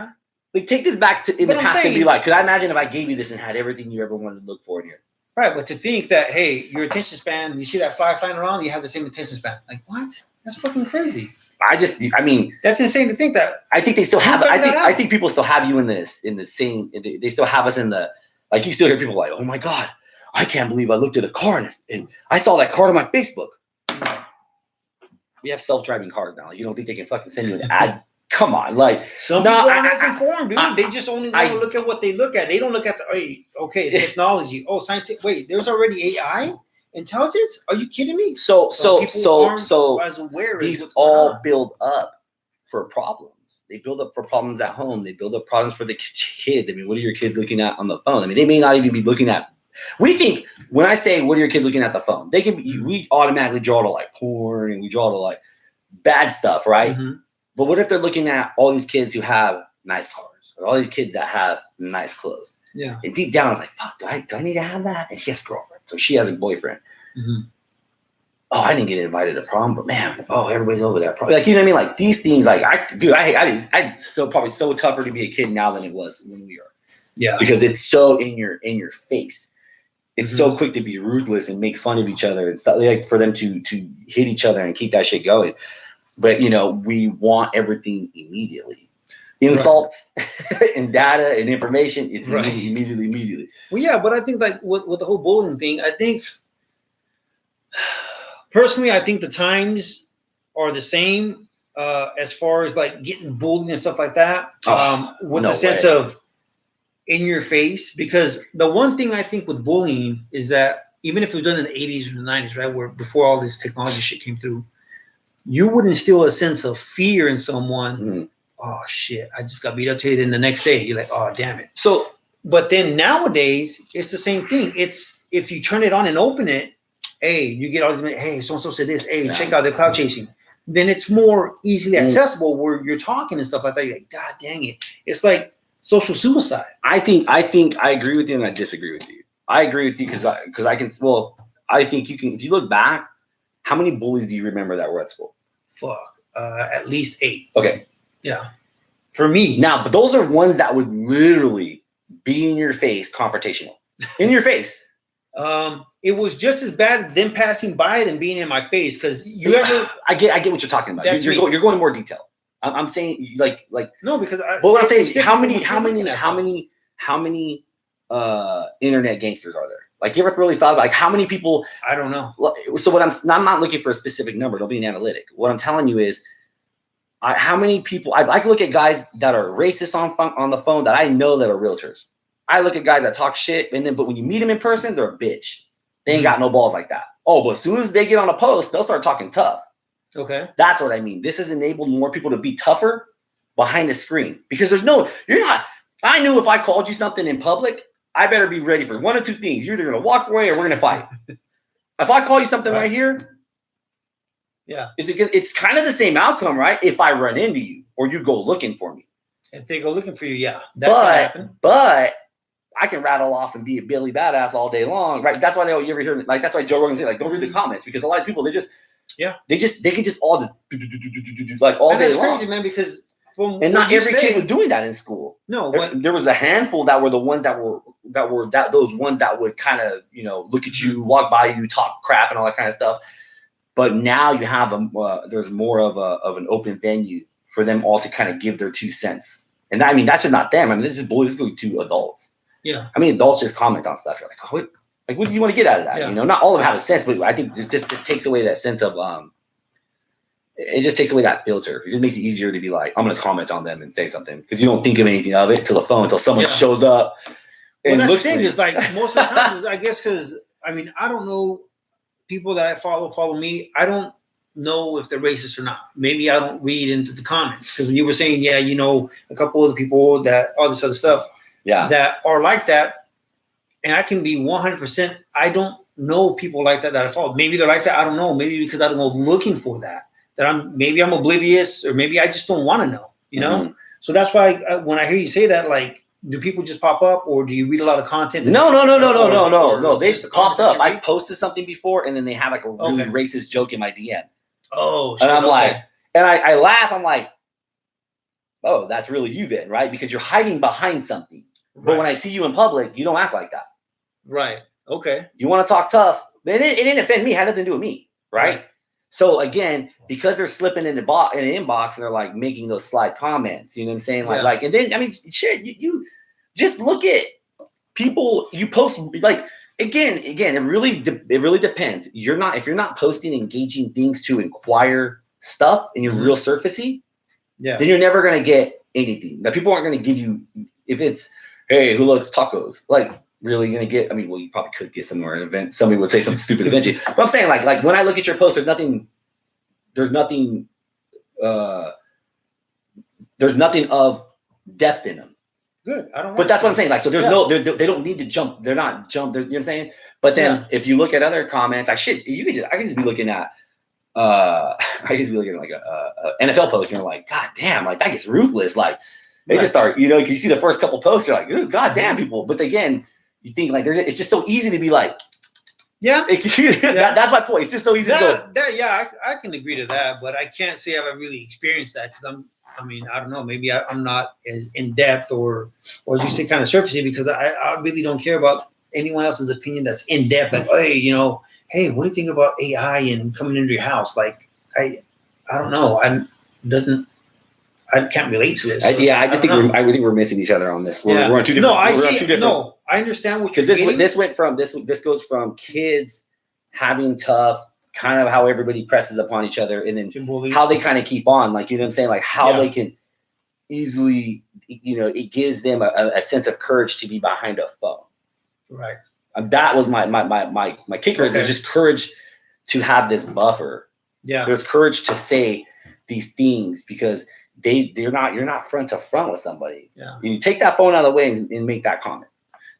like, take this back to in the past and be like, could I imagine if I gave you this and had everything you ever wanted to look for in here? Right, but to think that, hey, your attention span, you see that fly flying around, you have the same attention span. Like, what? That's fucking crazy. I mean, that's insane to think that. I think they still have. I think people still have you in the same. They still have us in the, like, you still hear people like, oh my God, I can't believe I looked at a car and I saw that car on my Facebook. We have self-driving cars now. You don't think they can fucking send you an ad? Come on, like, some people aren't as informed, dude. They just only want to look at what they look at. They don't look at the technology. Oh, scientific. Wait, there's already AI intelligence? Are you kidding me? So as aware these all build up for problems. They build up for problems at home. They build up problems for the kids. I mean, what are your kids looking at on the phone? I mean, they may not even be looking at. We think when I say what are your kids looking at the phone, they can be, we automatically draw to like porn and we draw to like bad stuff, right? Mm-hmm. But what if they're looking at all these kids who have nice cars, or all these kids that have nice clothes? Yeah. And deep down, it's like, fuck, do I need to have that? And she has a girlfriend, so she has a boyfriend. Mm-hmm. Oh, I didn't get invited to prom, but man, everybody's over there. Like, you know what I mean? Like, these things, like, I so probably so tougher to be a kid now than it was when we were. Yeah. Because it's so in your face. It's so quick to be ruthless and make fun of each other and stuff, like, for them to hit each other and keep that shit going. But, you know, we want everything immediately. Insults and data and information, it's immediately. Well, yeah, but I think, like, with the whole bullying thing, I think, personally, I think the times are the same as far as, like, getting bullied and stuff like that, with the sense of in your face. Because the one thing I think with bullying is that even if it was done in the 80s or the 90s, right, where before all this technology shit came through, you would instill a sense of fear in someone. Mm-hmm. Oh shit, I just got beat up today. Then the next day you're like, oh damn it. So, but then nowadays it's the same thing. It's if you turn it on and open it, hey, you get all these, hey, so and so said this, hey, check out the cloud chasing. Then it's more easily accessible where you're talking and stuff like that. You're like, God dang it. It's like social suicide. I think I agree with you and I disagree with you. I agree with you because I can, well, I think you can, if you look back, how many bullies do you remember that were at school? Fuck, at least 8. Okay. Yeah. For me. Now, but those are ones that would literally be in your face, confrontational, in your face. It was just as bad them passing by than being in my face. Because you ever, I get what you're talking about. That's You're me. going, you're going more detail. I'm saying like no, because but what I'm saying is it's how different from many what you're looking how many internet gangsters are there? Like, you ever really thought about like how many people? at. I don't know. So what I'm not looking for a specific number. Don't be an analytic. What I'm telling you is, how many people? I like to look at guys that are racist on the phone that I know that are realtors. I look at guys that talk shit, but when you meet them in person, they're a bitch. They ain't got no balls like that. Oh, but as soon as they get on a post, they'll start talking tough. Okay. That's what I mean. This has enabled more people to be tougher behind the screen, because you're not. I knew if I called you something in public, I better be ready for one of two things. You're either going to walk away or we're going to fight. If I call you something right here, yeah, it's kind of the same outcome, right? If I run into you or you go looking for me. If they go looking for you, yeah, that can happen. But I can rattle off and be a Billy Badass all day long, right? That's why you ever hear, like, that's why Joe Rogan say, like, don't read the comments, because a lot of people, they can just all the like all and day that's long. crazy, man, because and not every kid was doing that in school. No, there was a handful that were the ones those ones that would kind of, look at you, walk by you, talk crap and all that kind of stuff. But now you have there's more of an open venue for them all to kind of give their 2 cents. And I mean, that's just not them. I mean, this is going to adults. Yeah. I mean, adults just comment on stuff. You're like, oh, what do you want to get out of that? Yeah. Not all of them have a sense, but I think this just takes away that sense of it just takes away that filter. It just makes it easier to be like, I'm going to comment on them and say something, because you don't think of anything of it until someone shows up. Well, that's the thing is, like, most of the time, I guess, because I mean, I don't know, people that I follow me. I don't know if they're racist or not. Maybe I don't read into the comments, because when you were saying, a couple of the people that all this other stuff, that are like that, and I can be 100%. I don't know people like that I follow. Maybe they're like that. I don't know. Maybe because I don't go looking for that. Maybe I'm oblivious, or maybe I just don't want to know. Mm-hmm. So that's why when I hear you say that, like, do people just pop up, or do you read a lot of content? No. They just popped up. I posted something before, and then they have like a really racist joke in my DM. Oh, shit, and I'm like, and I laugh. I'm like, oh, that's really you then, right? Because you're hiding behind something. Right. But when I see you in public, you don't act like that. Right. Okay. You want to talk tough, but it didn't offend me. It had nothing to do with me, right? So again, because they're slipping in the inbox and they're like making those slight comments, you know what I'm saying? Like, and then I mean, shit, you just look at people you post, like, again, it really depends. If you're not posting engaging things to inquire stuff and you're real surfacey, then you're never gonna get anything. Now, people aren't gonna give you, if it's, hey, who loves tacos? Like, really gonna get? I mean, well, you probably could get somewhere at an event. Somebody would say something stupid eventually. But I'm saying, like when I look at your post, there's nothing of depth in them. Good. I don't. But that's what I'm saying. Like, so there's they don't need to jump. They're not jump. You know what I'm saying? But then if you look at other comments, I can just be looking at like a NFL post, and you're like, God damn, like that gets ruthless. Like they just start, you see the first couple posts, you're like, ooh, God damn, people. But again, you think like it's just so easy to be like, that's my point. It's just so easy to go. I can agree to that, but I can't say I've really experienced that, because I don't know, maybe I'm not as in depth or as you say, kind of surfacey, because I really don't care about anyone else's opinion that's in depth. Like, hey, what do you think about AI and coming into your house? Like, I don't know. I can't relate to it. So I think we're missing each other on this. We're on two different. No, I see. No, I understand what you're saying. Because this goes from kids having tough, kind of how everybody presses upon each other, and then how they kind of keep on, like, you know what I'm saying, like how they can easily, it gives them a sense of courage to be behind a phone. Right. That was my kicker. Is there's just courage to have this buffer. Yeah. There's courage to say these things, because you're not front to front with somebody. Yeah. You take that phone out of the way and make that comment.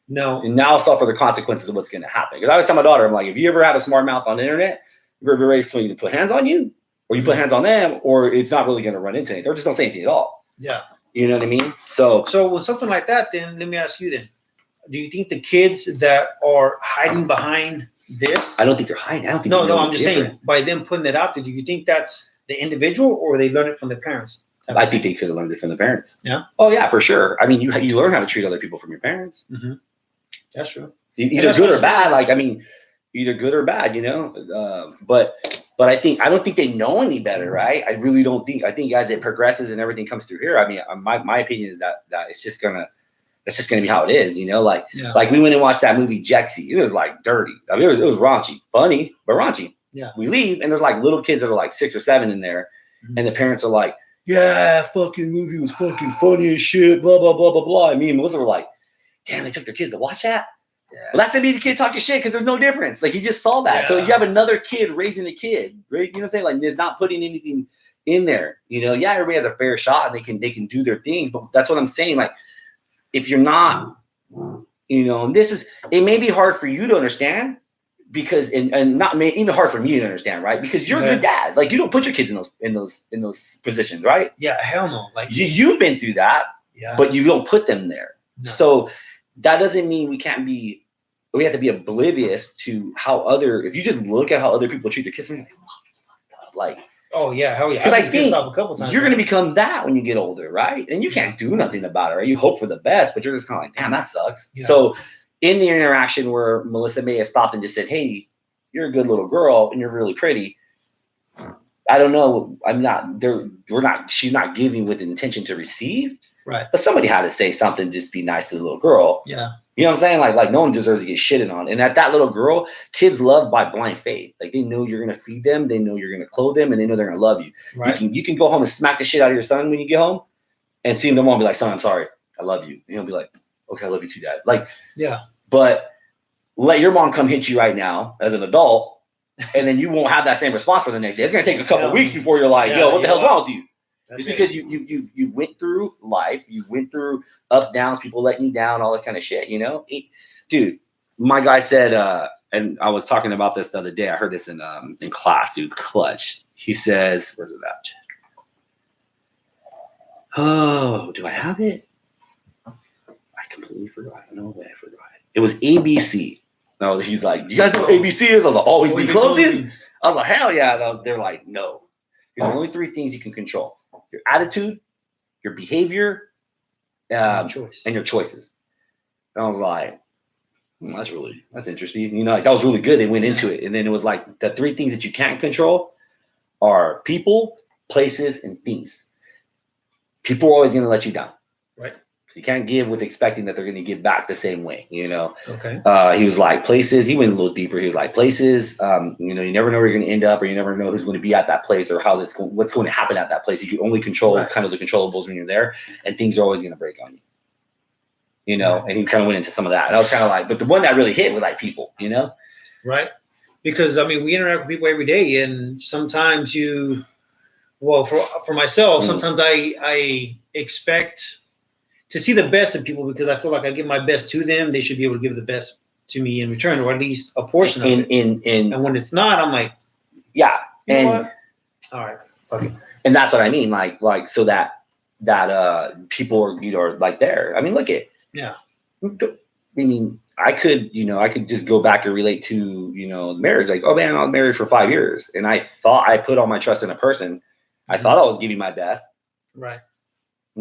No. And now suffer the consequences of what's going to happen. Because I always tell my daughter, I'm like, if you ever have a smart mouth on the internet, you're ready for somebody to put hands on you, or you put hands on them, or it's not really going to run into anything. Or just don't say anything at all. Yeah. You know what I mean? So with something like that, then let me ask you then. Do you think the kids that are hiding behind this? I don't think they're hiding. I don't think. No, I'm just saying, by them putting it out there, do you think that's the individual, or they learn it from their parents? I think they could have learned it from the parents. Yeah. Oh yeah, for sure. I mean, you learn how to treat other people from your parents. Mm-hmm. That's true. Either good or bad. Like, I mean, either good or bad, you know. But I don't think they know any better, right? I really don't think. I think as it progresses and everything comes through here, I mean, my opinion is that it's just gonna be how it is, you know. Like we went and watched that movie Jexy. It was like dirty. I mean, it was raunchy, funny, but raunchy. Yeah. We leave and there's like little kids that are like 6 or 7 in there, and the parents are like, "Yeah, fucking movie was fucking funny as shit." Blah blah blah blah blah. And me and Melissa were like, "Damn, they took their kids to watch that." Yeah. Well, that's to be the kid talking shit because there's no difference. Like, he just saw that. Yeah. So you have another kid raising a kid, right? You know what I'm saying? Like, there's not putting anything in there. You know, yeah, everybody has a fair shot and they can do their things, but that's what I'm saying. Like, if you're not, you know, and it may be hard for you to understand because and not even hard for me to understand, right? Because you're a good dad. Like, you don't put your kids in those positions, right? Yeah, hell no. Like, you've been through that, but you don't put them there. No. So that doesn't mean we have to be oblivious to if you just look at how other people treat their kids, like, oh yeah, hell yeah. Because I think a couple times, you're going to become that when you get older, right? And you can't do nothing about it, right? You hope for the best, but you're just kind of like, damn, that sucks. Yeah. So in the interaction where Melissa may have stopped and just said, "Hey, you're a good little girl and you're really pretty," I don't know. She's not giving with the intention to receive. Right. But somebody had to say something, just be nice to the little girl. Yeah. You know what I'm saying? Like no one deserves to get shitted on. And at that little girl, kids love by blind faith. Like, they know you're going to feed them. They know you're going to clothe them, and they know they're going to love you. Right. You can go home and smack the shit out of your son when you get home and see him tomorrow and be like, "Son, I'm sorry. I love you." And he'll be like, "Okay, I love you too, Dad." Like, yeah. But let your mom come hit you right now as an adult, and then you won't have that same response for the next day. It's going to take a couple weeks before you're like, "Yo, what the hell's wrong with you?" It's because you went through life, you went through ups, downs, people letting you down, all that kind of shit, you know? Dude, my guy said, and I was talking about this the other day. I heard this in class, dude, clutch. He says, where's it at? Oh, do I have it? I completely forgot. No way, I forgot it. It was ABC. No, he's like, "Do you guys know what ABC is?" I was like, "Always be closing." I was like, "Hell yeah." They're like, "No. There's only 3 things you can control: your attitude, your behavior, and your choices." And I was like, that's interesting. You know, like, that was really good. They went into it. And then it was like, the 3 things that you can't control are people, places, and things. People are always going to let you down. Right. So you can't give with expecting that they're going to give back the same way, you know? Okay. He was like, places. He went a little deeper. He was like, places, you know, you never know where you're going to end up, or you never know who's going to be at that place, or what's going to happen at that place. You can only control kind of the controllables when you're there, and things are always going to break on you. You know, and he kind of went into some of that. And I was kind of like, but the one that really hit was like people, you know? Right. Because, I mean, we interact with people every day, and sometimes for myself, sometimes I expect to see the best in people because I feel like I give my best to them. They should be able to give the best to me in return, or at least a portion of it. And when it's not, I'm like, yeah. You know what? All right. Fuck it. And that's what I mean. Like, so that people are, you know, are like there. I mean, look at, yeah. I mean, I could just go back and relate to, you know, marriage. Like, oh man, I was married for 5 years, and I thought I put all my trust in a person. I thought I was giving my best. Right.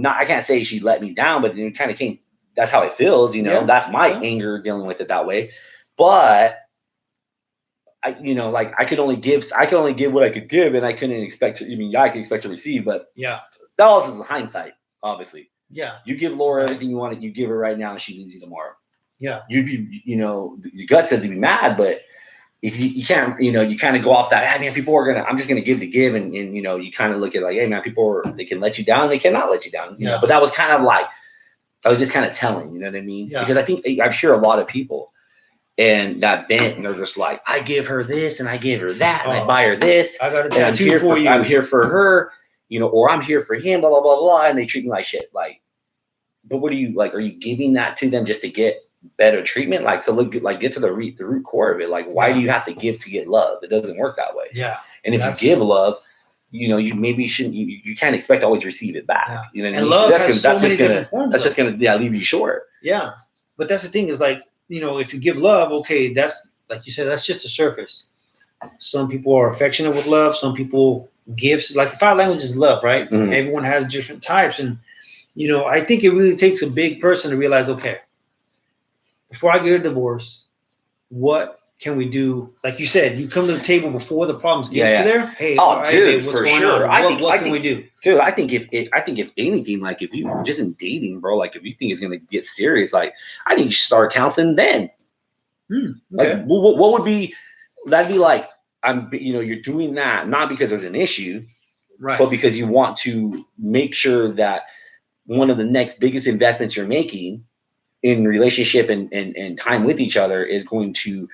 I can't say she let me down, but it kind of came. That's how it feels, you know. Yeah. That's my anger dealing with it that way. But I could only give what I could give, and I couldn't expect to. I mean, yeah, I could expect to receive, but yeah, that all is hindsight, obviously. Yeah. You give Laura everything you want, you give her right now, and she leaves you tomorrow. Yeah. You know, your gut says to be mad, but if you can't, you know, you kind of go off that, "Hey, man, people are I'm just gonna give to give," and you know, you kind of look at like, "Hey man, they can let you down, they cannot let you down." You know? But that was kind of like, I was just kind of telling, you know what I mean? Yeah. Because I think I hear a lot of people and that vent, and they're just like, "I give her this and I give her that, and I buy her this. I got a tattoo for you. I'm here for her, you know, or I'm here for him, blah blah blah blah," and they treat me like shit. Like, but what are you like? Are you giving that to them just to get better treatment? Like, so look, like, get to the root core of it. Like, why do you have to give to get love? It doesn't work that way. Yeah. And if you give love, you know, you maybe shouldn't. You can't expect to always receive it back. Yeah. You know what I mean? Love has so many different forms. That's just gonna leave you short. Yeah, but that's the thing is, like, you know, if you give love, okay, that's like you said, that's just the surface. Some people are affectionate with love. Some people gifts. Like the 5 languages of love, right? Mhm. Everyone has different types, and I think it really takes a big person to realize, okay, before I get a divorce, what can we do? Like you said, you come to the table before the problems get to there. Hey, Oh, all right, dude, babe, what's for going sure. on? I What think can we do? dude, I think if anything, like if you just in dating, bro, like if you think it's gonna get serious, like I think you should start counseling then. Like Okay. what would be that'd be like you're doing that not because there's an issue, Right. but because you want to make sure that one of the next biggest investments you're making in relationship and time with each other is going to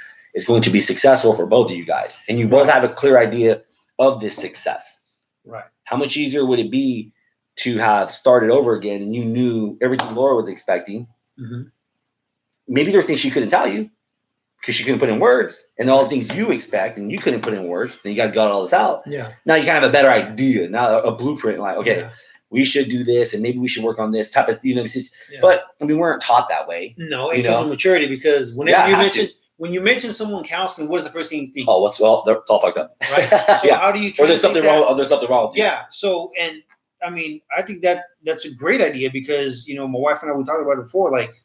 be successful for both of you guys, and you both Right. have a clear idea of this success. Right. How much easier would it be to have started over again and you knew everything Laura was expecting? Mm-hmm. Maybe there's things she couldn't tell you because she couldn't put in words, and all the things you expect and you couldn't put in words, and you guys got all this out. Yeah. Now you kind of have a better idea, now a blueprint, like, okay, Yeah. we should do this, and maybe we should work on this type of, Yeah. But we weren't taught that way. No, it comes with maturity, because whenever when you mention someone counseling, what is the first thing you think? Oh, it's all fucked up. Right. So how do you or there's something translate that? wrong? Or there's something wrong. Yeah. So, and I mean, I think that's a great idea, because my wife and I, we talked about it before, like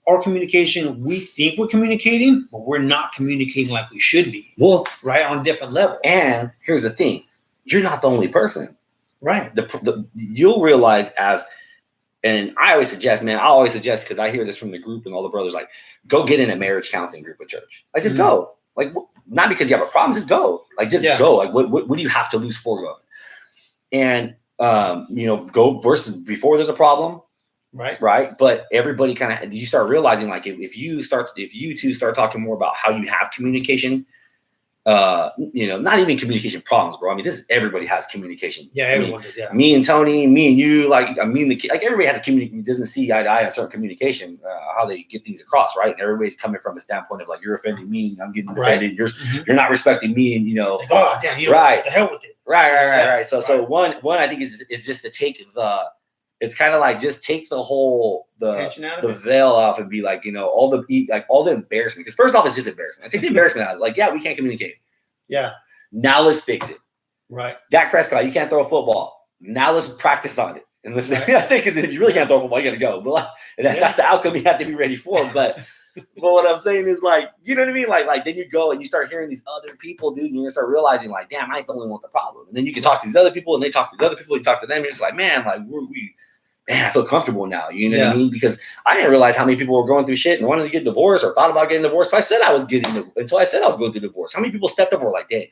our communication, we think we're communicating, but we're not communicating like we should be. Well, right, on different levels. And here's the thing: you're not the only person. Right. You'll realize and I always suggest, because I hear this from the group and all the brothers, like, go get in a marriage counseling group with church. Like, just go. Like, not because you have a problem, just go. Like, just go. Like, what do you have to lose for going? And, go versus before there's a problem. Right. But everybody kind of, you start realizing, like, if you two start talking more about how you have communication, not even communication problems, bro. I mean, everybody has communication. Yeah, everyone does. Yeah. Me and Tony, me and you, like, the kid, like, everybody has a communication. Doesn't see eye to eye on certain communication, how they get things across, right? And everybody's coming from a standpoint of, like, you're offending me, I'm getting offended. You're not respecting me, and like, oh damn, right, the hell with it. Right. So one I think is just to take it's kind of like just take the whole the veil off and be like, all the embarrassment. Because first off, it's just embarrassment. I take the embarrassment out. Like, yeah, we can't communicate. Yeah. Now let's fix it. Right. Dak Prescott, you can't throw a football. Now let's practice on it. And let's I say, because if you really can't throw a football, you got to go. But that's the outcome you have to be ready for. But what I'm saying is, like, you know what I mean? Like then you go and you start hearing these other people, dude, and you start realizing, like, damn, I ain't the only one with the problem. And then you can talk to these other people, and they talk to the other people, you talk to them, and it's like, man, like I feel comfortable now. You know what I mean? Because I didn't realize how many people were going through shit and wanted to get divorced or thought about getting divorced. So I said I was going through divorce. How many people stepped up and were like, dang,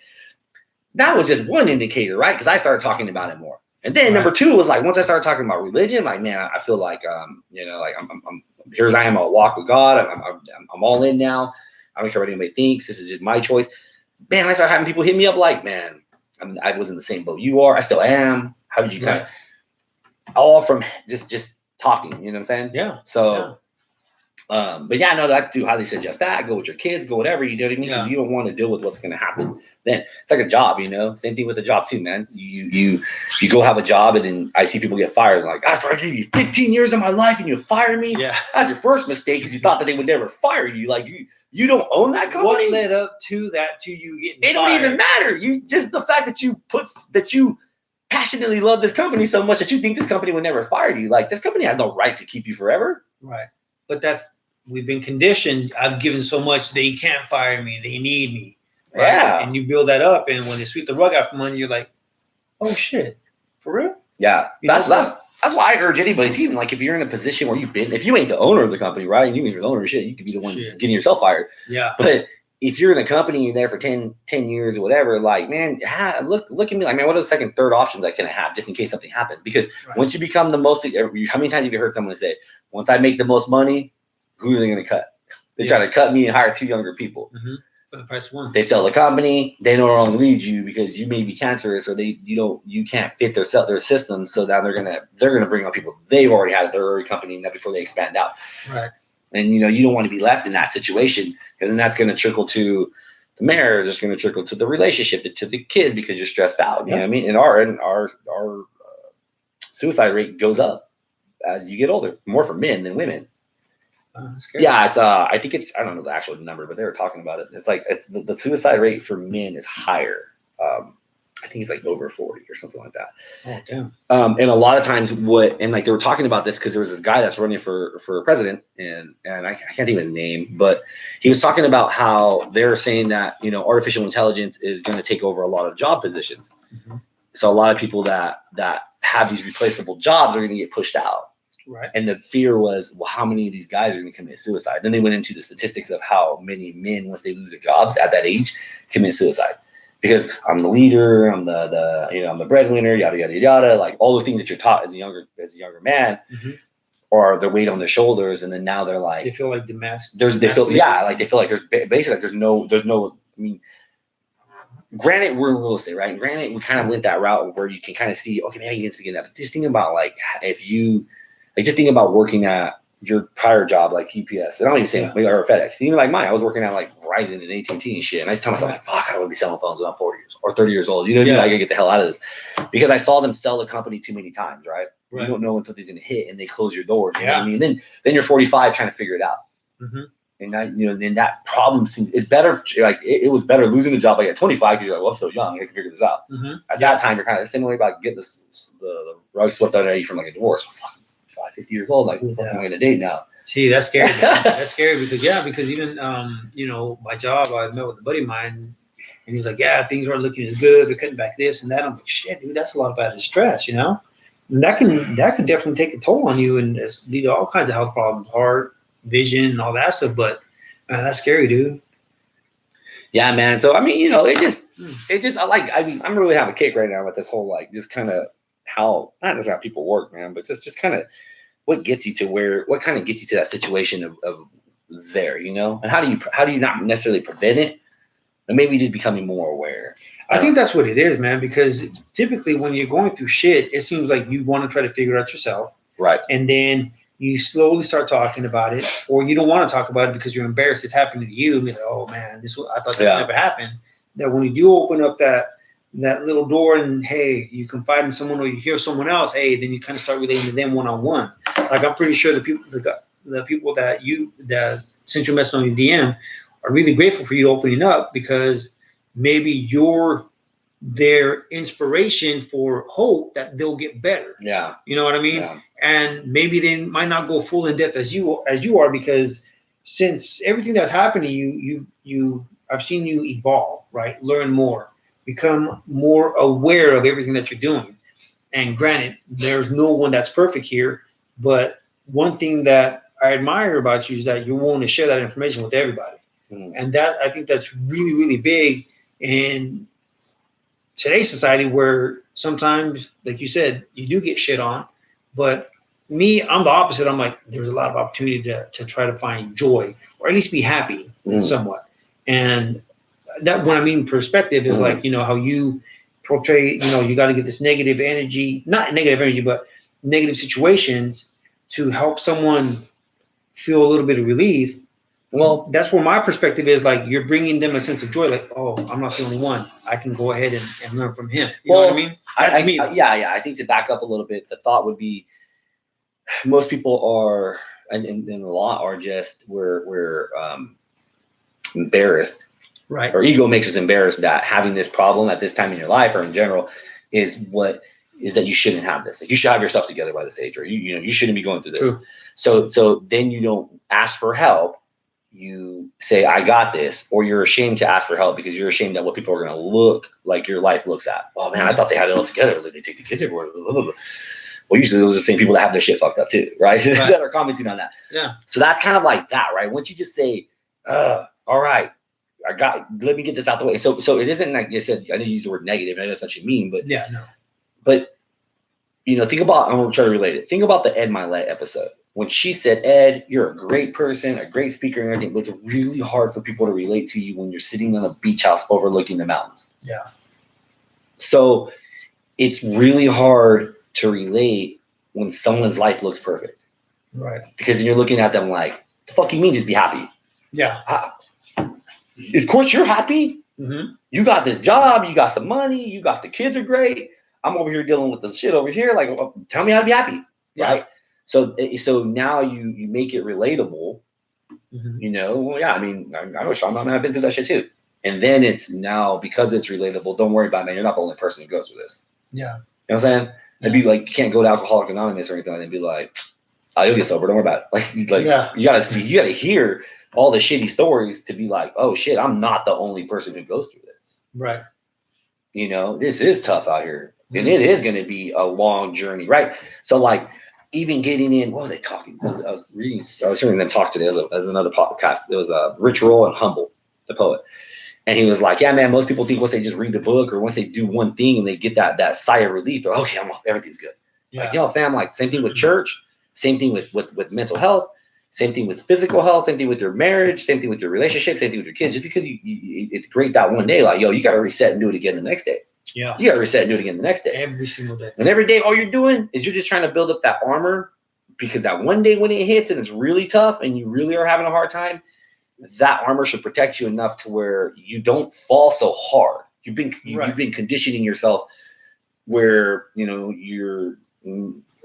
that was just one indicator, right? Because I started talking about it more. And then number two was, like, once I started talking about religion, like, man, I feel like, like I'm here as I am, I'll walk with God. I'm all in now. I don't care what anybody thinks. This is just my choice. Man, I started having people hit me up like, man, I was in the same boat you are. I still am. How did you kind of, all from just talking, you know what I'm saying? Yeah. So, but yeah, no, I do highly suggest that. Go with your kids, go whatever, you know what I mean? Because you don't want to deal with what's going to happen. Then it's like a job, same thing with a job too, man. You go have a job, and then I see people get fired. Like, after I gave you 15 years of my life and you fire me, that's your first mistake, because you thought that they would never fire you. Like, you don't own that company. What led up to that, to you getting fired? It don't even matter. You just, the fact that you passionately love this company so much that you think this company would never fire you. Like, this company has no right to keep you forever. Right. But we've been conditioned. I've given so much, they can't fire me. They need me. Right? Yeah. And you build that up, and when they sweep the rug out from under you, you're like, oh shit, for real? Yeah. That's why I urge anybody to, even, like, if you're in a position where if you ain't the owner of the company, right? And you ain't the owner of shit, you could be the one getting yourself fired. Yeah. But if you're in a company and you're there for 10 years or whatever, like, man, look at me. Like, man, what are the second, third options I can have just in case something happens? Because once you become the most, how many times have you heard someone say, once I make the most money, who are they going to cut? They try to cut me and hire two younger people. Mm-hmm. For the price of one. They sell the company. They no longer lead you because you may be cancerous, or you can't fit their system. So now they're gonna bring on people they've already had at their early company now before they expand out. Right. And you don't want to be left in that situation, because then that's going to trickle to the marriage. It's going to trickle to the relationship, to the kid, because you're stressed out. You know what I mean? And our suicide rate goes up as you get older, more for men than women. Yeah, it's I think it's, I don't know the actual number, but they were talking about it. It's like the suicide rate for men is higher I think he's like over 40 or something like that. Oh, damn. And a lot of times like they were talking about this because there was this guy that's running for president, and I can't think of his name, but he was talking about how they're saying that, artificial intelligence is going to take over a lot of job positions. Mm-hmm. So a lot of people that have these replaceable jobs are going to get pushed out. Right. And the fear was, well, how many of these guys are going to commit suicide? Then they went into the statistics of how many men, once they lose their jobs at that age, commit suicide. Because I'm the leader, I'm I'm the breadwinner, yada yada yada, like all the things that you're taught as a younger man, mm-hmm. or their weight on their shoulders, and then now they're like, they feel like they feel like there's basically like there's no. I mean, granted, we're in real estate, right? Granted, we kind of went that route where you can kind of see, okay, man, you get to get that. But just think about just think about working at your prior job, like UPS. And I don't even say or FedEx. Even like mine, I was working at like Verizon and AT&T and shit. And I just tell myself, like, fuck, I don't want to be selling phones when I'm 40 years or 30 years old. You know what I mean? I gotta get the hell out of this. Because I saw them sell the company too many times, right? You don't know when something's gonna hit and they close your doors. You know what I mean? Then you're 45 trying to figure it out. Mm-hmm. And now, then that problem it's better. Like it was better losing a job like at 25 because you're like, well, I'm so young, I can figure this out. Mm-hmm. At that time, you're kind of the same way about getting the rug swept out of you from like a divorce. 50 years old, like, what am I gonna date now? See, that's scary. That's scary because even my job, I met with a buddy of mine, and he's like, yeah, things aren't looking as good. They're cutting back this and that. I'm like, shit, dude, that's a lot of bad stress, And that can definitely take a toll on you and lead to all kinds of health problems, heart, vision, and all that stuff. But that's scary, dude. Yeah, man. So I mean, I'm really having a kick right now with this whole like just kind of how not just how people work, man, but just kind of what gets you to what kind of gets you to that situation of there, and how do you not necessarily prevent it, but maybe just becoming more aware. I think that's what it is, man, because typically when you're going through shit, it seems like you want to try to figure it out yourself. Right. And then you slowly start talking about it, or you don't want to talk about it because you're embarrassed it's happening to you. And you're like, oh man, I thought that never happened. That when you do open up that little door and hey, you confide in someone or you hear someone else, hey, then you kind of start relating to them one-on-one. Like I'm pretty sure the people that sent you a message on your DM are really grateful for you opening up because maybe you're their inspiration for hope that they'll get better. Yeah. You know what I mean? Yeah. And maybe they might not go full in depth as you are because since everything that's happened to you I've seen you evolve, right? Learn more, become more aware of everything that you're doing. And granted, there's no one that's perfect here, but one thing that I admire about you is that you're willing to share that information with everybody. Mm. And that I think that's really, really big in today's society where sometimes, like you said, you do get shit on. But me, I'm the opposite. I'm like, there's a lot of opportunity to try to find joy or at least be happy somewhat. And that when I mean perspective is like, how you portray, you got to get this negative energy, not negative energy, but negative situations to help someone feel a little bit of relief. Well, that's where my perspective is like you're bringing them a sense of joy. Like, oh, I'm not the only one. I can go ahead and learn from him. You know what I mean? That's me. Yeah. I think to back up a little bit, the thought would be most people are, and a lot are just we're embarrassed. Right. Or ego makes us embarrassed that having this problem at this time in your life or in general is that you shouldn't have this. Like you should have your stuff together by this age, or you shouldn't be going through this. True. So then you don't ask for help. You say, I got this, or you're ashamed to ask for help because you're ashamed that what people are going to look like your life looks at. Oh man, I thought they had it all together. Like they take the kids everywhere. Blah, blah, blah. Well, usually those are the same people that have their shit fucked up too, right? That are commenting on that. Yeah. So that's kind of like that, right? Once you just say, all right, let me get this out the way. So it isn't like you said, I know you use the word negative, and I know that's what you mean, but yeah, no. But think about, I'm gonna try to relate it. Think about the Ed Milet episode. When she said, Ed, you're a great person, a great speaker and everything, but it's really hard for people to relate to you when you're sitting on a beach house overlooking the mountains. Yeah. So it's really hard to relate when someone's life looks perfect. Right. Because then you're looking at them like, the fuck you mean just be happy? Yeah. Of course you're happy. Mm-hmm. You got this job, you got some money, you got the kids are great. I'm over here dealing with this shit over here. Like, tell me how to be happy. Yeah. Right. So now you make it relatable, mm-hmm. Well, yeah, I mean, I know Sean, I've been through that shit too. And then it's now, because it's relatable, don't worry about it, man. You're not the only person who goes through this. Yeah. You know what I'm saying? It'd be like, you can't go to Alcoholics Anonymous or anything like that and be like, oh, you'll get sober. Don't worry about it. Like Yeah. you gotta hear all the shitty stories to be like, oh shit, I'm not the only person who goes through this. Right. You know, this is tough out here. And it is going to be a long journey, right? So like, even getting in, what was I talking? I was hearing them talk today. As another podcast. It was Rich Roll and Humble, the poet. And he was like, yeah, man, most people think once they just read the book or once they do one thing and they get that sigh of relief, they're okay, I'm off, everything's good. Yeah. Like, yo, fam, like same thing with church, same thing with mental health, same thing with physical health, same thing with your marriage, same thing with your relationship, same thing with your kids. Just because it's great that one day, like, yo, you got to reset and do it again the next day. Yeah. You got to reset and do it again the next day. Every single day. And every day, all you're doing is you're just trying to build up that armor, because that one day when it hits and it's really tough and you really are having a hard time, that armor should protect you enough to where you don't fall so hard. You've been conditioning yourself where, you know,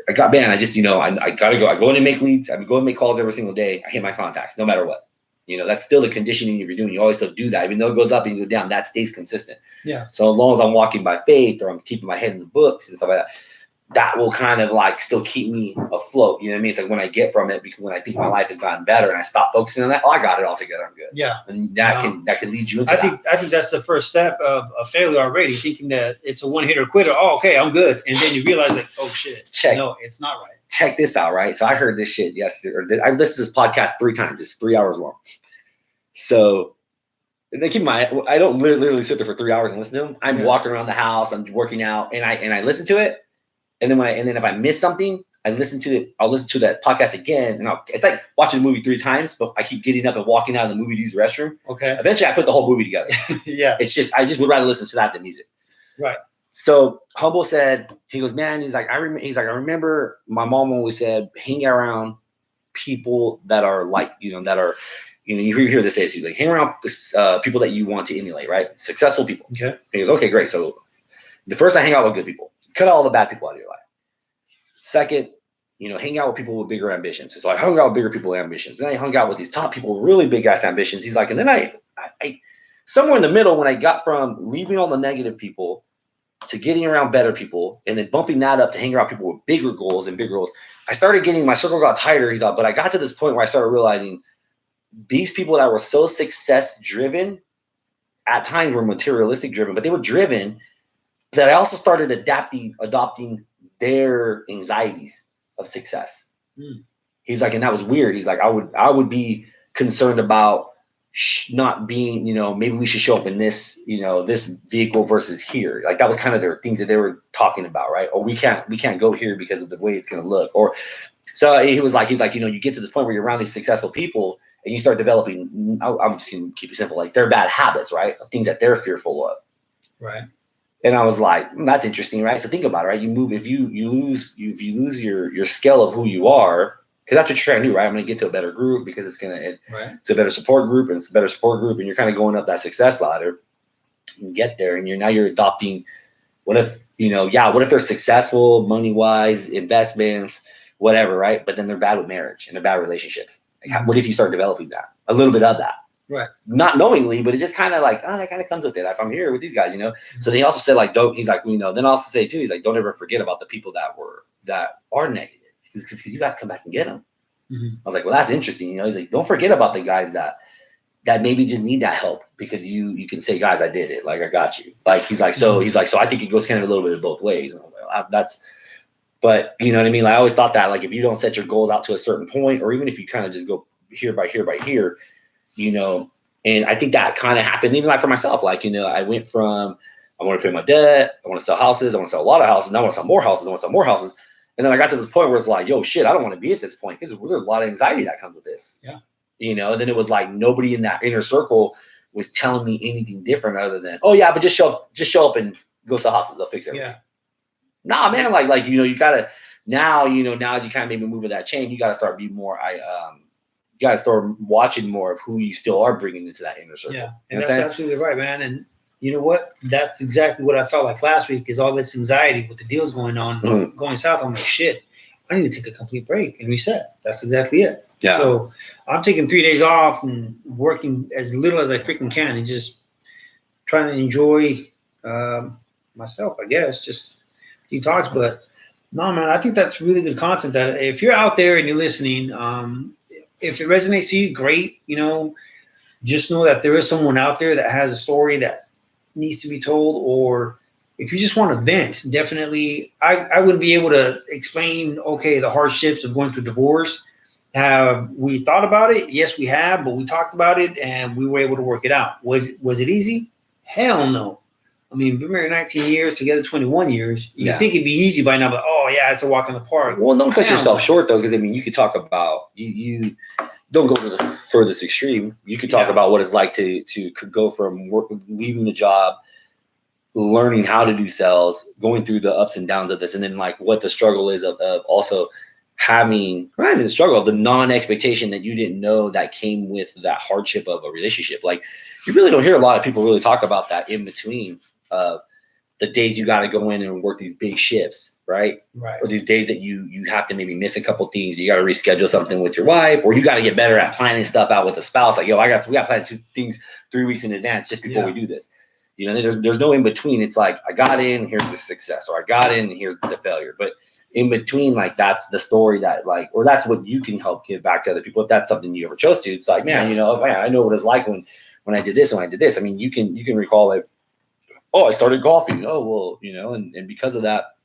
I gotta go. I go in and make leads. I go and make calls every single day. I hit my contacts no matter what. You know, that's still the conditioning you're doing. You always still do that. Even though it goes up and you go down, that stays consistent. Yeah. So as long as I'm walking by faith or I'm keeping my head in the books and stuff like that, that will kind of like still keep me afloat. You know what I mean? It's like when I get from it, because when I think my life has gotten better and I stop focusing on that, I got it all together. I'm good. Yeah. And that can lead you into I think that's the first step of a failure already, thinking that it's a one-hitter quitter. Oh, okay, I'm good. And then you realize like, oh shit. No, it's not right. Check this out, right? So I heard this shit yesterday. I listened to this podcast 3 times. It's 3 hours long. So keep in mind, I don't literally sit there for 3 hours and listen to them. I'm walking around the house, I'm working out, and I listen to it. And then if I miss something, I'll listen to that podcast again. And it's like watching a movie 3 times, but I keep getting up and walking out of the movie to use the restroom. Okay. Eventually I put the whole movie together. Yeah. It's just, I just would rather listen to that than music. Right. So Humble said, he goes, man, I remember my mom always said, hang around people that are like, you hear this say, like, hang around people that you want to emulate, right? Successful people. Okay. And he goes, okay, great. So the first, I hang out with good people. Cut out all the bad people out of your life. Second, hang out with people with bigger ambitions. So I hung out with bigger people with ambitions. Then I hung out with these top people with really big ass ambitions. He's like, and then I somewhere in the middle, when I got from leaving all the negative people to getting around better people and then bumping that up to hang around people with bigger goals, I started getting, my circle got tighter. He's like, but I got to this point where I started realizing these people that were so success driven at times were materialistic driven, but they were driven that I also started adopting their anxieties of success. He's like, and that was weird. He's like, I would be concerned about not being, maybe we should show up in this, this vehicle versus here. Like that was kind of their things that they were talking about, right? Or we can't go here because of the way it's going to look. Or so he's like, you get to this point where you're around these successful people and you start developing, I'm just going to keep it simple, like their bad habits, right? Of things that they're fearful of. Right. And I was like, that's interesting, right? So think about it, right? You move, if you lose your scale of who you are, because that's what you're trying to do, right? I'm going to get to a better group because it's a better support group, and it's a better support group, and you're kind of going up that success ladder. You get there, and you're adopting. What if they're successful money wise, investments, whatever, right? But then they're bad with marriage and they're bad relationships. Like, what if you start developing that, a little bit of that? Right. Not knowingly, but it just kind of like, that kind of comes with it. If I'm here with these guys, So he also said like, then also say too, he's like, don't ever forget about the people that are negative, because you got to come back and get them. I was like, well, that's interesting. He's like, don't forget about the guys that maybe just need that help, because you can say, guys, I did it. Like, I got you. Like, he's like, so I think it goes kind of a little bit of both ways. And I was like, but you know what I mean? Like, I always thought that, like, if you don't set your goals out to a certain point, or even if you kind of just go here by here by here, and I think that kind of happened even like for myself. Like, I went from, I want to pay my debt, I want to sell houses, I want to sell a lot of houses, now I want to sell more houses, And then I got to this point where it's like, yo, shit, I don't want to be at this point, because there's a lot of anxiety that comes with this. Yeah. And then it was like nobody in that inner circle was telling me anything different other than, oh yeah, but just show up and go sell houses, they'll fix everything. Yeah. Nah, man, like you gotta now, now as you kind of maybe move with that chain, you gotta start being more you gotta start watching more of who you still are bringing into that inner circle. Yeah, and that's absolutely right, man. And you know what? That's exactly what I felt like last week, is all this anxiety with the deals going on, going south. I'm like, shit, I need to take a complete break and reset. That's exactly it. Yeah. So I'm taking 3 days off and working as little as I freaking can, and just trying to enjoy myself, I guess, just detox. But no, man, I think that's really good content. That if you're out there and you're listening, if it resonates to you, great. You know, just know that there is someone out there that has a story that needs to be told, or if you just want to vent, definitely, I wouldn't be able to explain, okay, the hardships of going through divorce. Have we thought about it? Yes, we have, but we talked about it and we were able to work it out. Was it easy? Hell no. I mean, we've been married 19 years, together 21 years. You think it'd be easy by now, but oh yeah, it's a walk in the park. Well, don't cut yourself short though, because I mean, you could talk about you don't go to the furthest extreme. You could talk about what it's like to go from leaving the job, learning how to do sales, going through the ups and downs of this, and then like what the struggle is of also having, not even the struggle, the non-expectation that you didn't know that came with that hardship of a relationship. Like, you really don't hear a lot of people really talk about that in between of the days you got to go in and work these big shifts, right? Or these days that you have to maybe miss a couple things. You got to reschedule something with your wife, or you got to get better at planning stuff out with the spouse. Like, yo, we got to plan 2 things 3 weeks in advance just before we do this. You know, there's no in between. It's like, I got in, here's the success, or I got in, here's the failure. But in between, like, that's the story that, like, or that's what you can help give back to other people if that's something you ever chose to. It's like, man, you know, man, I know what it's like when I did this and when I did this. I mean, you can recall it. Oh, I started golfing. Oh, well, you know, and because of that,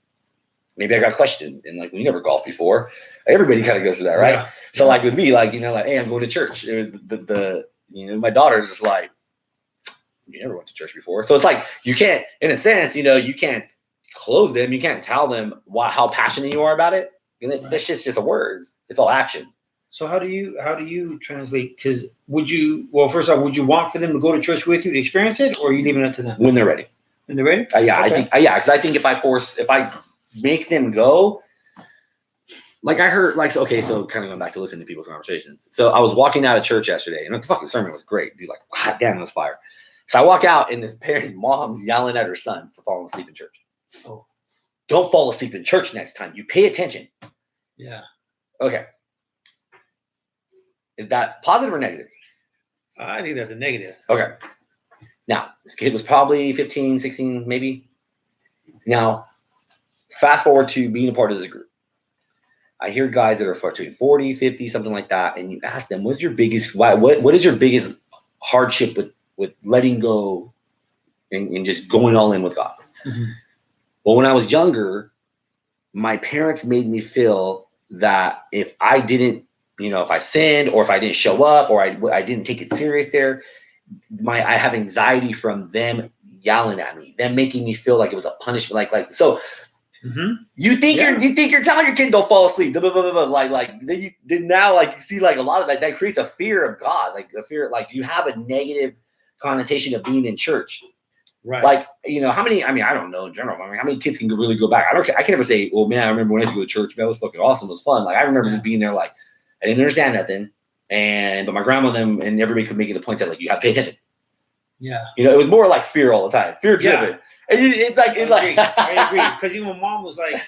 maybe I got questioned. And like, we never golfed before. Everybody kind of goes through that, right? So like with me, like, you know, like, hey, I'm going to church. It was the you know, my daughter's just like, you never went to church before. So it's like, you can't, in a sense, you know, you can't close them. You can't tell them how passionate you are about it. And that's just a words. It's all action. So how do you translate? Because first off, would you want for them to go to church with you to experience it, or are you leaving it to them? When they're ready. When they're ready? Yeah, okay. Because I think if I make them go, like I heard, like, so kind of going back to listen to people's conversations. So I was walking out of church yesterday, and the fucking sermon was great, dude. Like, God damn, it was fire. So I walk out, and this parent's mom's yelling at her son for falling asleep in church. Oh, don't fall asleep in church next time. You pay attention. Yeah. Okay. Is that positive or negative? I think that's a negative. Okay. Now, this kid was probably 15, 16, maybe. Now, fast forward to being a part of this group. I hear guys that are between 40, 50, something like that, and you ask them, what is your biggest hardship with letting go and just going all in with God? Mm-hmm. Well, when I was younger, my parents made me feel that if I didn't, you know, if I sinned or if I didn't show up or I didn't take it serious there, I have anxiety from them yelling at me, them making me feel like it was a punishment. Like so. Mm-hmm. You think you're telling your kid don't fall asleep, blah, blah, blah, blah, like then now like you see like a lot of that creates a fear of God, like a fear, like you have a negative connotation of being in church. Right. Like, you know, how many, I mean, I don't know in general. I mean, how many kids can really go back? I can never say, well, man, I remember when I used to go to church, man, it was fucking awesome. It was fun. Like, I remember just being there, like, I didn't understand nothing. But my grandma and everybody could make it a point that, like, you have to pay attention. Yeah. You know, it was more like fear all the time. Fear driven. Yeah. I agree. Because even mom was like,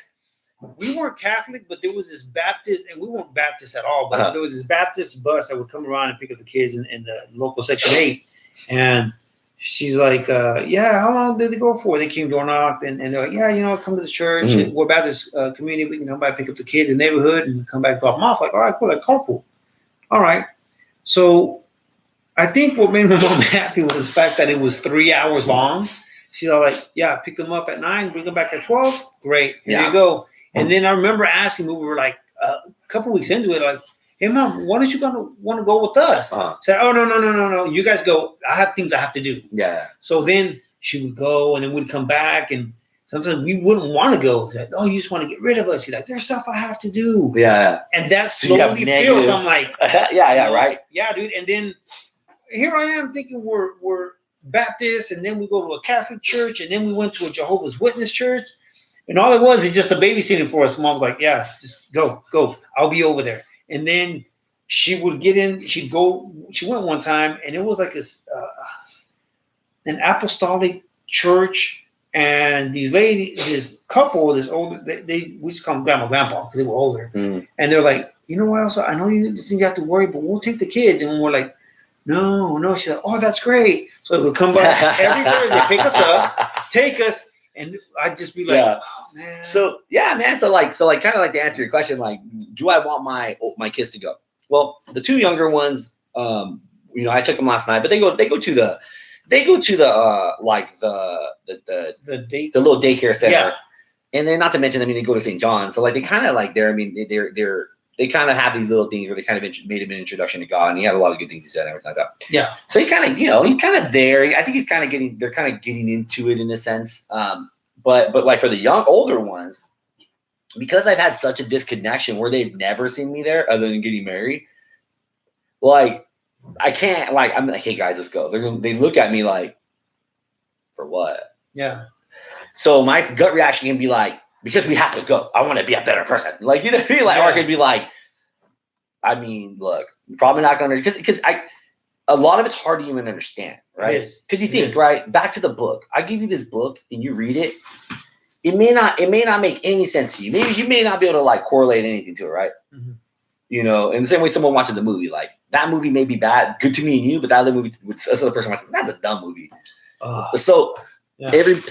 we weren't Catholic, but there was this Baptist, and we weren't Baptist at all, but there was this Baptist bus that would come around and pick up the kids in the local Section 8. And she's like, yeah, how long did they go for? They came door knocked, and they're like, yeah, you know, come to this church. Mm-hmm. And we're Baptist community. We can come by, pick up the kids in the neighborhood, and come back, drop them off. Like, all right, cool, like carpool. All right. So I think what made my mom happy was the fact that it was 3 hours long. She's all like, yeah, pick them up at 9, bring them back at 12. Great. Here you go. And then I remember asking, we were like a couple weeks into it, like, hey, Mom, why don't you want to go with us? Say, oh, no. You guys go. I have things I have to do. Yeah. So then she would go, and then we'd come back, and sometimes we wouldn't want to go. Like, oh, you just want to get rid of us. She's like, there's stuff I have to do. Yeah. And that slowly built. I'm like, right. Yeah, dude. And then here I am thinking we're Baptist, and then we go to a Catholic church, and then we went to a Jehovah's Witness church. And all it was is just a babysitting for us. Mom was like, yeah, just go. I'll be over there. And then she would get in. She'd go. She went one time, and it was like an apostolic church. And this couple, this older, we just call them grandma, grandpa, because they were older. Mm. And they're like, you know what else? I know you think you have to worry, but we'll take the kids. And we're like, No. She's like, oh, that's great. So it would come by every Thursday, pick us up, take us, and I'd just be like, Yeah. oh, man. So yeah, man. So kind of like to answer your question, like, do I want my kids to go? Well, the two younger ones, I took them last night, but they go to the like the date, the little daycare center. Yeah. And then, not to mention, I mean, they go to St. John, so like they kind of like there. I mean, they kind of have these little things where they kind of made him an introduction to God, and he had a lot of good things he said and everything like that. Yeah. So he kind of, he's kind of there. I think they're kind of getting into it in a sense. But like for the older ones, because I've had such a disconnection where they've never seen me there other than getting married, like I can't, like, I'm like, hey guys, let's go. They look at me like, for what? Yeah. So my gut reaction can be like, because we have to go. I want to be a better person. Like, you know what I mean? Like, or I could be like, I mean, look, you're probably not going to, because a lot of it's hard to even understand, right? Because you think, right, back to the book. I give you this book and you read it. It may not make any sense to you. Maybe you may not be able to like correlate anything to it, right? Mm-hmm. In the same way someone watches a movie, like that movie may be bad, good to me and you, but that other movie, this other person watches, that's a dumb movie. So but with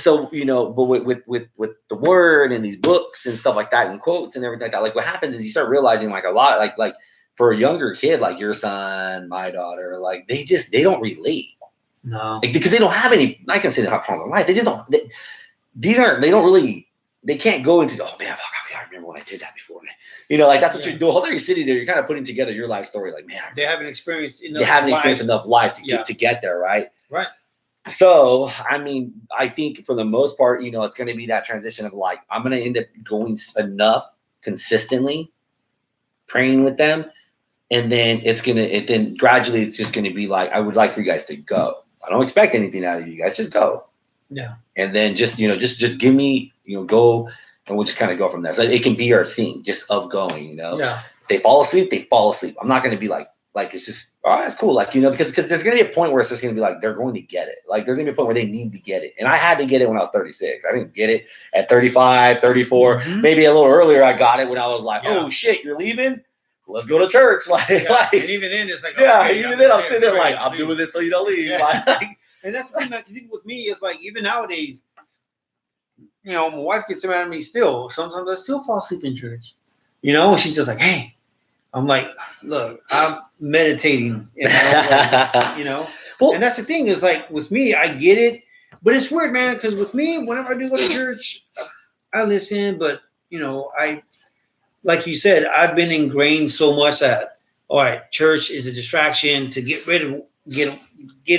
the word and these books and stuff like that and quotes and everything like that, like what happens is you start realizing like a lot, like for a younger kid, like your son, my daughter, like they don't relate. No. Like, because they don't have any, I can say they have problems in life. They just don't, they can't go into, oh man, I remember when I did that before. Like that's what you're doing. Although you're sitting there, you're kind of putting together your life story. Like, man, they haven't experienced enough life to get there, right? Right. So, I mean, I think for the most part, it's going to be that transition of like, I'm going to end up going enough consistently, praying with them. And then then gradually it's just going to be like, I would like for you guys to go. I don't expect anything out of you guys. Just go. Yeah. And then just give me, go, and we'll just kind of go from there. So it can be our thing just of going, Yeah. If they fall asleep, they fall asleep. I'm not going to be like it's just, all right, it's cool. Like, because there's going to be a point where it's just going to be like, they're going to get it. Like there's going to be a point where they need to get it. And I had to get it when I was 36. I didn't get it at 35, 34, maybe a little earlier. I got it when I was like, oh shit, you're leaving? Let's go to church. Like, and even then it's like, even then I'm sitting there like, I'm doing this so you don't leave. Yeah. And that's the thing that with me is like, even nowadays, my wife gets mad at me still. Sometimes I still fall asleep in church. She's just like, hey. I'm like, look, I'm meditating in my own way, Well, and that's the thing is like with me, I get it, but it's weird, man, because with me, whenever I do go to church, I listen, but I, like you said, I've been ingrained so much that, all right, church is a distraction to get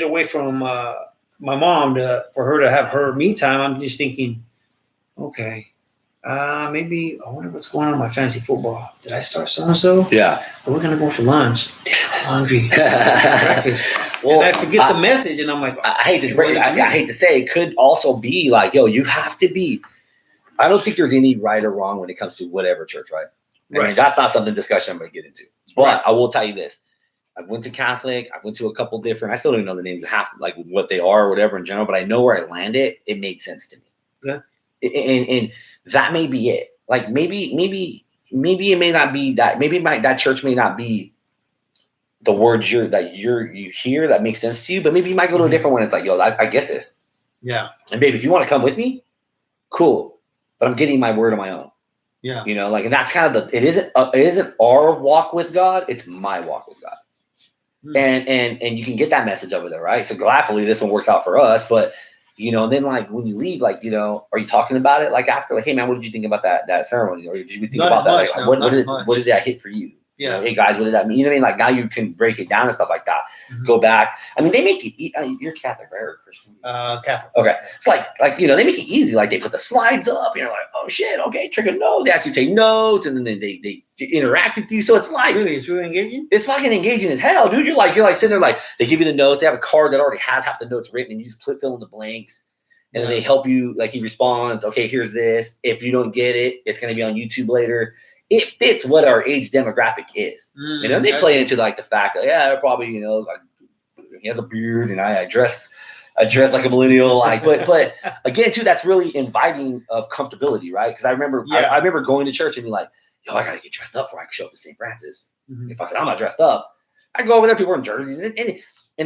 away from my mom for her to have her me time. I'm just thinking, okay. Maybe I wonder what's going on in my fantasy football. Did I start so-and-so? Yeah. But we're going to go for lunch. Damn, I'm hungry. Breakfast. Well, and I forget the message, and I'm like, I hate this. I hate to say it could also be like, yo, you have to be. I don't think there's any right or wrong when it comes to whatever church, right? I mean, that's not something discussion I'm going to get into. But I will tell you this. I've went to Catholic. I went to a couple different. I still don't even know the names of half, like what they are or whatever in general, but I know where I landed. It made sense to me. Yeah. And that may be it. Like maybe it may not be that. Maybe that church may not be the words you hear that makes sense to you. But maybe you might go to a different one. It's like, yo, I get this. Yeah. And baby, if you want to come with me, cool. But I'm getting my word on my own. Yeah. And that's kind of it isn't our walk with God. It's my walk with God. And you can get that message over there, right? So gladly this one works out for us, but. And then like when you leave, like, are you talking about it like after, like, hey man, what did you think about that ceremony? Or did you think about that? Like, what did that hit for you? Yeah. Hey guys, what did that mean? You know what I mean? Like now you can break it down and stuff like that. Go back. I mean, they make it. You're Catholic, right? Or Christian? Catholic. Okay. It's like they make it easy. Like they put the slides up. And you're like, oh shit, okay, trigger a note. They ask you to take notes, and then they interact with you. So it's like it's really engaging. It's fucking engaging as hell, dude. You're like sitting there like they give you the notes. They have a card that already has half the notes written, and you just fill in the blanks. And then they help you, like he responds, okay, here's this. If you don't get it, it's going to be on YouTube later. It fits what our age demographic is. They play into like the fact that, they're probably, like, he has a beard and I dress like a millennial. Like, but again, too, that's really inviting of comfortability, right? Because I remember going to church and be like, yo, I got to get dressed up before I can show up to St. Francis. If I'm not dressed up, I go over there, people are in jerseys. And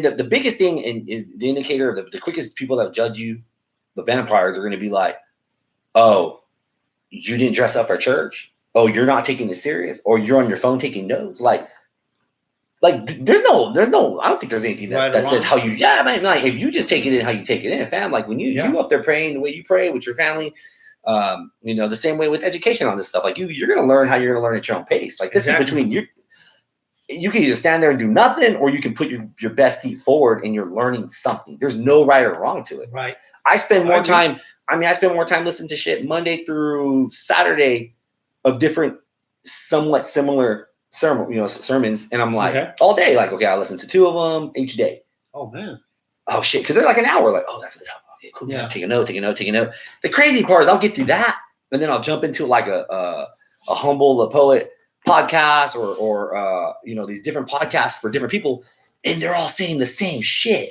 And the biggest thing is the indicator of the quickest people that judge you, the vampires, are going to be like, oh, you didn't dress up for church. Oh, you're not taking this serious, or you're on your phone taking notes. Like there's no, I don't think there's anything that says how you, man, like if you just take it in how you take it in, fam. Like when you up there praying the way you pray with your family, the same way with education on this stuff. Like you're gonna learn how you're gonna learn at your own pace. Like this is between you. You can either stand there and do nothing, or you can put your best feet forward and you're learning something. There's no right or wrong to it. Right. I spend more time listening to shit Monday through Saturday of different, somewhat similar sermons, and I'm like all day, like, okay, I listen to 2 of them each day. Oh man. Oh shit, because they're like an hour. Like, oh, that's the top. Okay, cool. Yeah. Take a note. The crazy part is I'll get through that, and then I'll jump into like a Humble the Poet podcast or these different podcasts for different people, and they're all saying the same shit.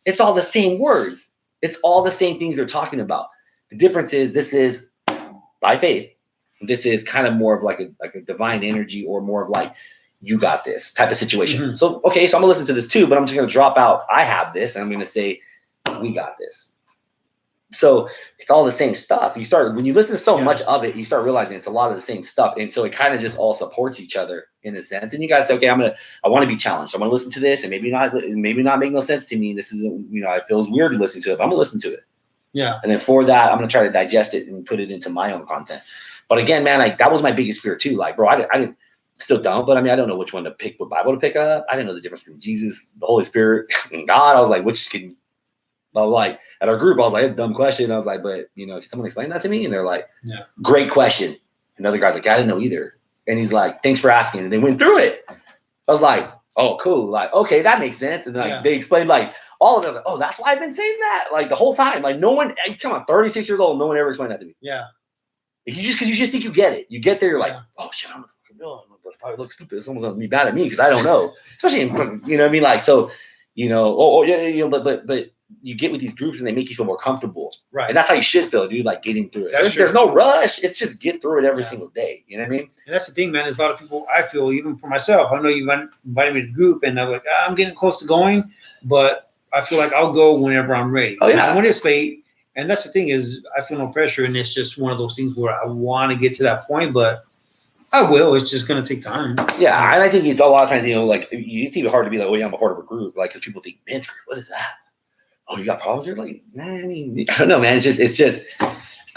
It's all the same words. It's all the same things they're talking about. The difference is this is by faith. This is kind of more of like a divine energy, or more of like, you got this type of situation. Mm-hmm. So, okay, so I'm gonna listen to this too, but I'm just gonna drop out, I have this, and I'm gonna say, we got this. So it's all the same stuff. When you listen to so much of it, you start realizing it's a lot of the same stuff. And so it kind of just all supports each other in a sense. And you guys say, okay, I want to be challenged. I'm going to listen to this, and maybe not make no sense to me. This isn't, it feels weird to listen to it, but I'm going to listen to it. Yeah. And then for that, I'm going to try to digest it and put it into my own content. But again, man, that was my biggest fear too. Like, bro, I didn't, still don't, but I don't know which one to pick, what Bible to pick up. I didn't know the difference between Jesus, the Holy Spirit, and God. I was like, like at our group, I was like, it's a dumb question. I was like, but can someone explain that to me? And they're like, yeah, great question. Another guy's like, I didn't know either. And he's like, thanks for asking. And they went through it. I was like, oh, cool. Like, okay, that makes sense. And like they explained like all of it. I was like, oh, that's why I've been saying that. Like the whole time. Like no one, come on, 36 years old, no one ever explained that to me. Yeah. Because you just think you get it. You get there, you're like, oh shit, I don't know. But if I look stupid, someone's gonna be mad at me because I don't know. Especially in, you know what I mean? Like, so, but you get with these groups and they make you feel more comfortable. Right. And that's how you should feel, dude, like getting through it. There's no rush. It's just get through it every single day. You know what I mean? And that's the thing, man. There's a lot of people, I feel, even for myself, I know you invited me to the group, and I'm like, I'm getting close to going, but I feel like I'll go whenever I'm ready. Oh, yeah. When it's late, and that's the thing is, I feel no pressure, and it's just one of those things where I want to get to that point, but I will. It's just going to take time. Yeah, and I think it's a lot of times, like, it's even hard to be like, oh, yeah, I'm a part of a group, like, because people think, man, what is that? Oh, you got problems? You're like, man, I don't know, man. It's just,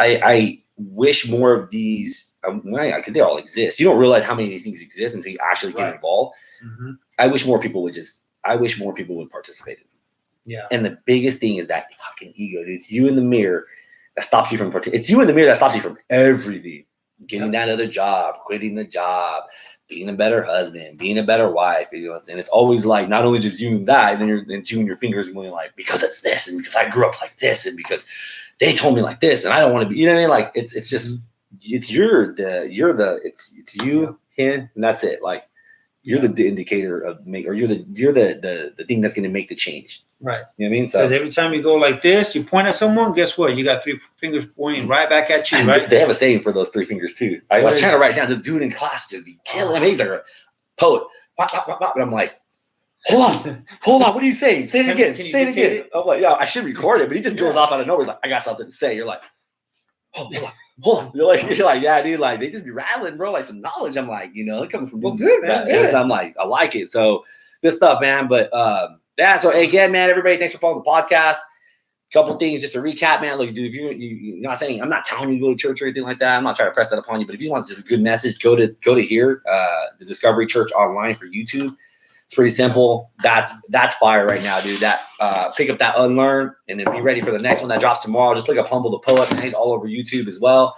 I wish more of these, because they all exist. You don't realize how many of these things exist until you actually get involved. Mm-hmm. I wish more people would participate in them. Yeah. And the biggest thing is that fucking ego, dude. It's you in the mirror that stops you from It's you in the mirror that stops you from everything. Getting that other job, quitting the job, being a better husband, being a better wife, and it's always like not only just you and that, and then you and your fingers going like, because it's this, and because I grew up like this, and because they told me like this, and I don't want to be, you know what I mean? Like it's just it's you, him, and that's it. Like you're the indicator of or you're the thing that's going to make the change. Right. You know what I mean? So because every time you go like this, you point at someone, guess what? You got 3 fingers pointing right back at you, right? They have a saying for those 3 fingers too. I was trying to write down, the dude in class just be killing. I mean, he's like a poet. And I'm like, hold on. What are you saying? Say it again. Say it again. I'm like, yeah, I should record it, but he just goes off out of nowhere. He's like, I got something to say. You're like, oh, hold on. You're like, yeah, dude. Like they just be rattling, bro. Like some knowledge. I'm like, coming from good, man. Good. So I'm like, I like it. So good stuff, man. But yeah. So again, man, everybody, thanks for following the podcast. Couple things just to recap, man. Look, dude, if you're not saying, I'm not telling you to go to church or anything like that. I'm not trying to press that upon you. But if you want just a good message, go to here, the Discovery Church online for YouTube. It's pretty simple. That's fire right now, dude. That pick up that Unlearn and then be ready for the next one that drops tomorrow. Just look up Humble the Poet, and he's all over YouTube as well.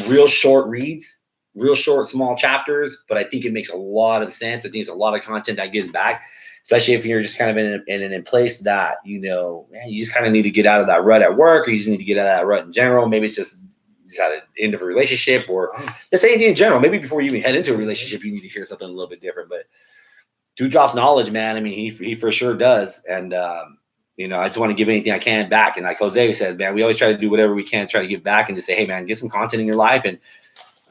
Real short reads, real short, small chapters, but I think it makes a lot of sense. I think it's a lot of content that gives back, especially if you're just kind of in a place that, man, you just kind of need to get out of that rut at work, or you just need to get out of that rut in general. Maybe it's just at the end of a relationship, or just anything in general. Maybe before you even head into a relationship, you need to hear something a little bit different. But dude drops knowledge, man. I mean, he for sure does. And, I just want to give anything I can back. And like Jose said, man, we always try to do whatever we can, try to give back and just say, hey, man, get some content in your life. And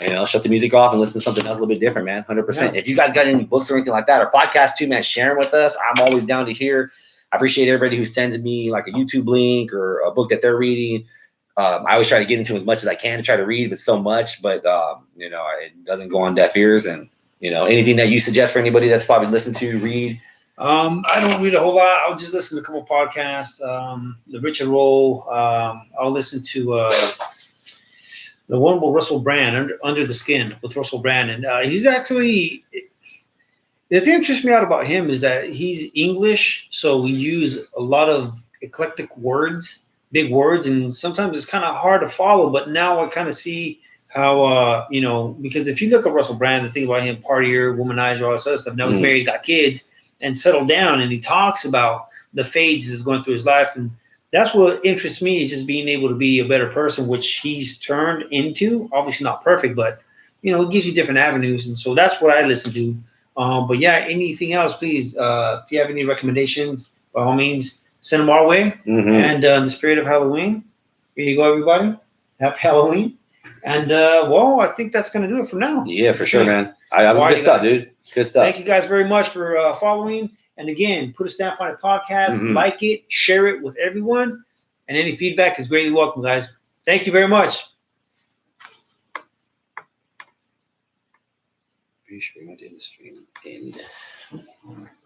You know, shut the music off and listen to something else a little bit different, man. 100%. If you guys got any books or anything like that, or podcasts too, man, share them with us. I'm always down to hear. I appreciate everybody who sends me like a YouTube link or a book that they're reading. I always try to get into as much as I can to try to read, but so much, but you know, it doesn't go on deaf ears. And you know, anything that you suggest for anybody that's probably listened to, read. I don't read a whole lot. I'll just listen to a couple podcasts. The Richard Roll. I'll listen to the one with Russell Brand, Under the Skin, with Russell Brand, and he's actually. The thing that interests me out about him is that he's English, so we use a lot of eclectic words, big words, and sometimes it's kind of hard to follow. But now I kind of see how, you know, because if you look at Russell Brand, the thing about him, partier, womanizer, all this other stuff. Now he's married, got kids, and settled down, and he talks about the phases he's going through his life, and that's what interests me, is just being able to be a better person, which he's turned into. Obviously not perfect, but you know, it gives you different avenues, and so that's what I listen to. But yeah, anything else, please, if you have any recommendations, by all means, send them our way. And in the spirit of Halloween, here you go, everybody. Happy Halloween. And well, I think that's going to do it for now. Yeah, for sure, man. I good stuff, dude. Good stuff. Thank you guys very much for following. And again, put a stamp on the podcast, like it, share it with everyone. And any feedback is greatly welcome, guys. Thank you very much. Pretty sure we went to the stream.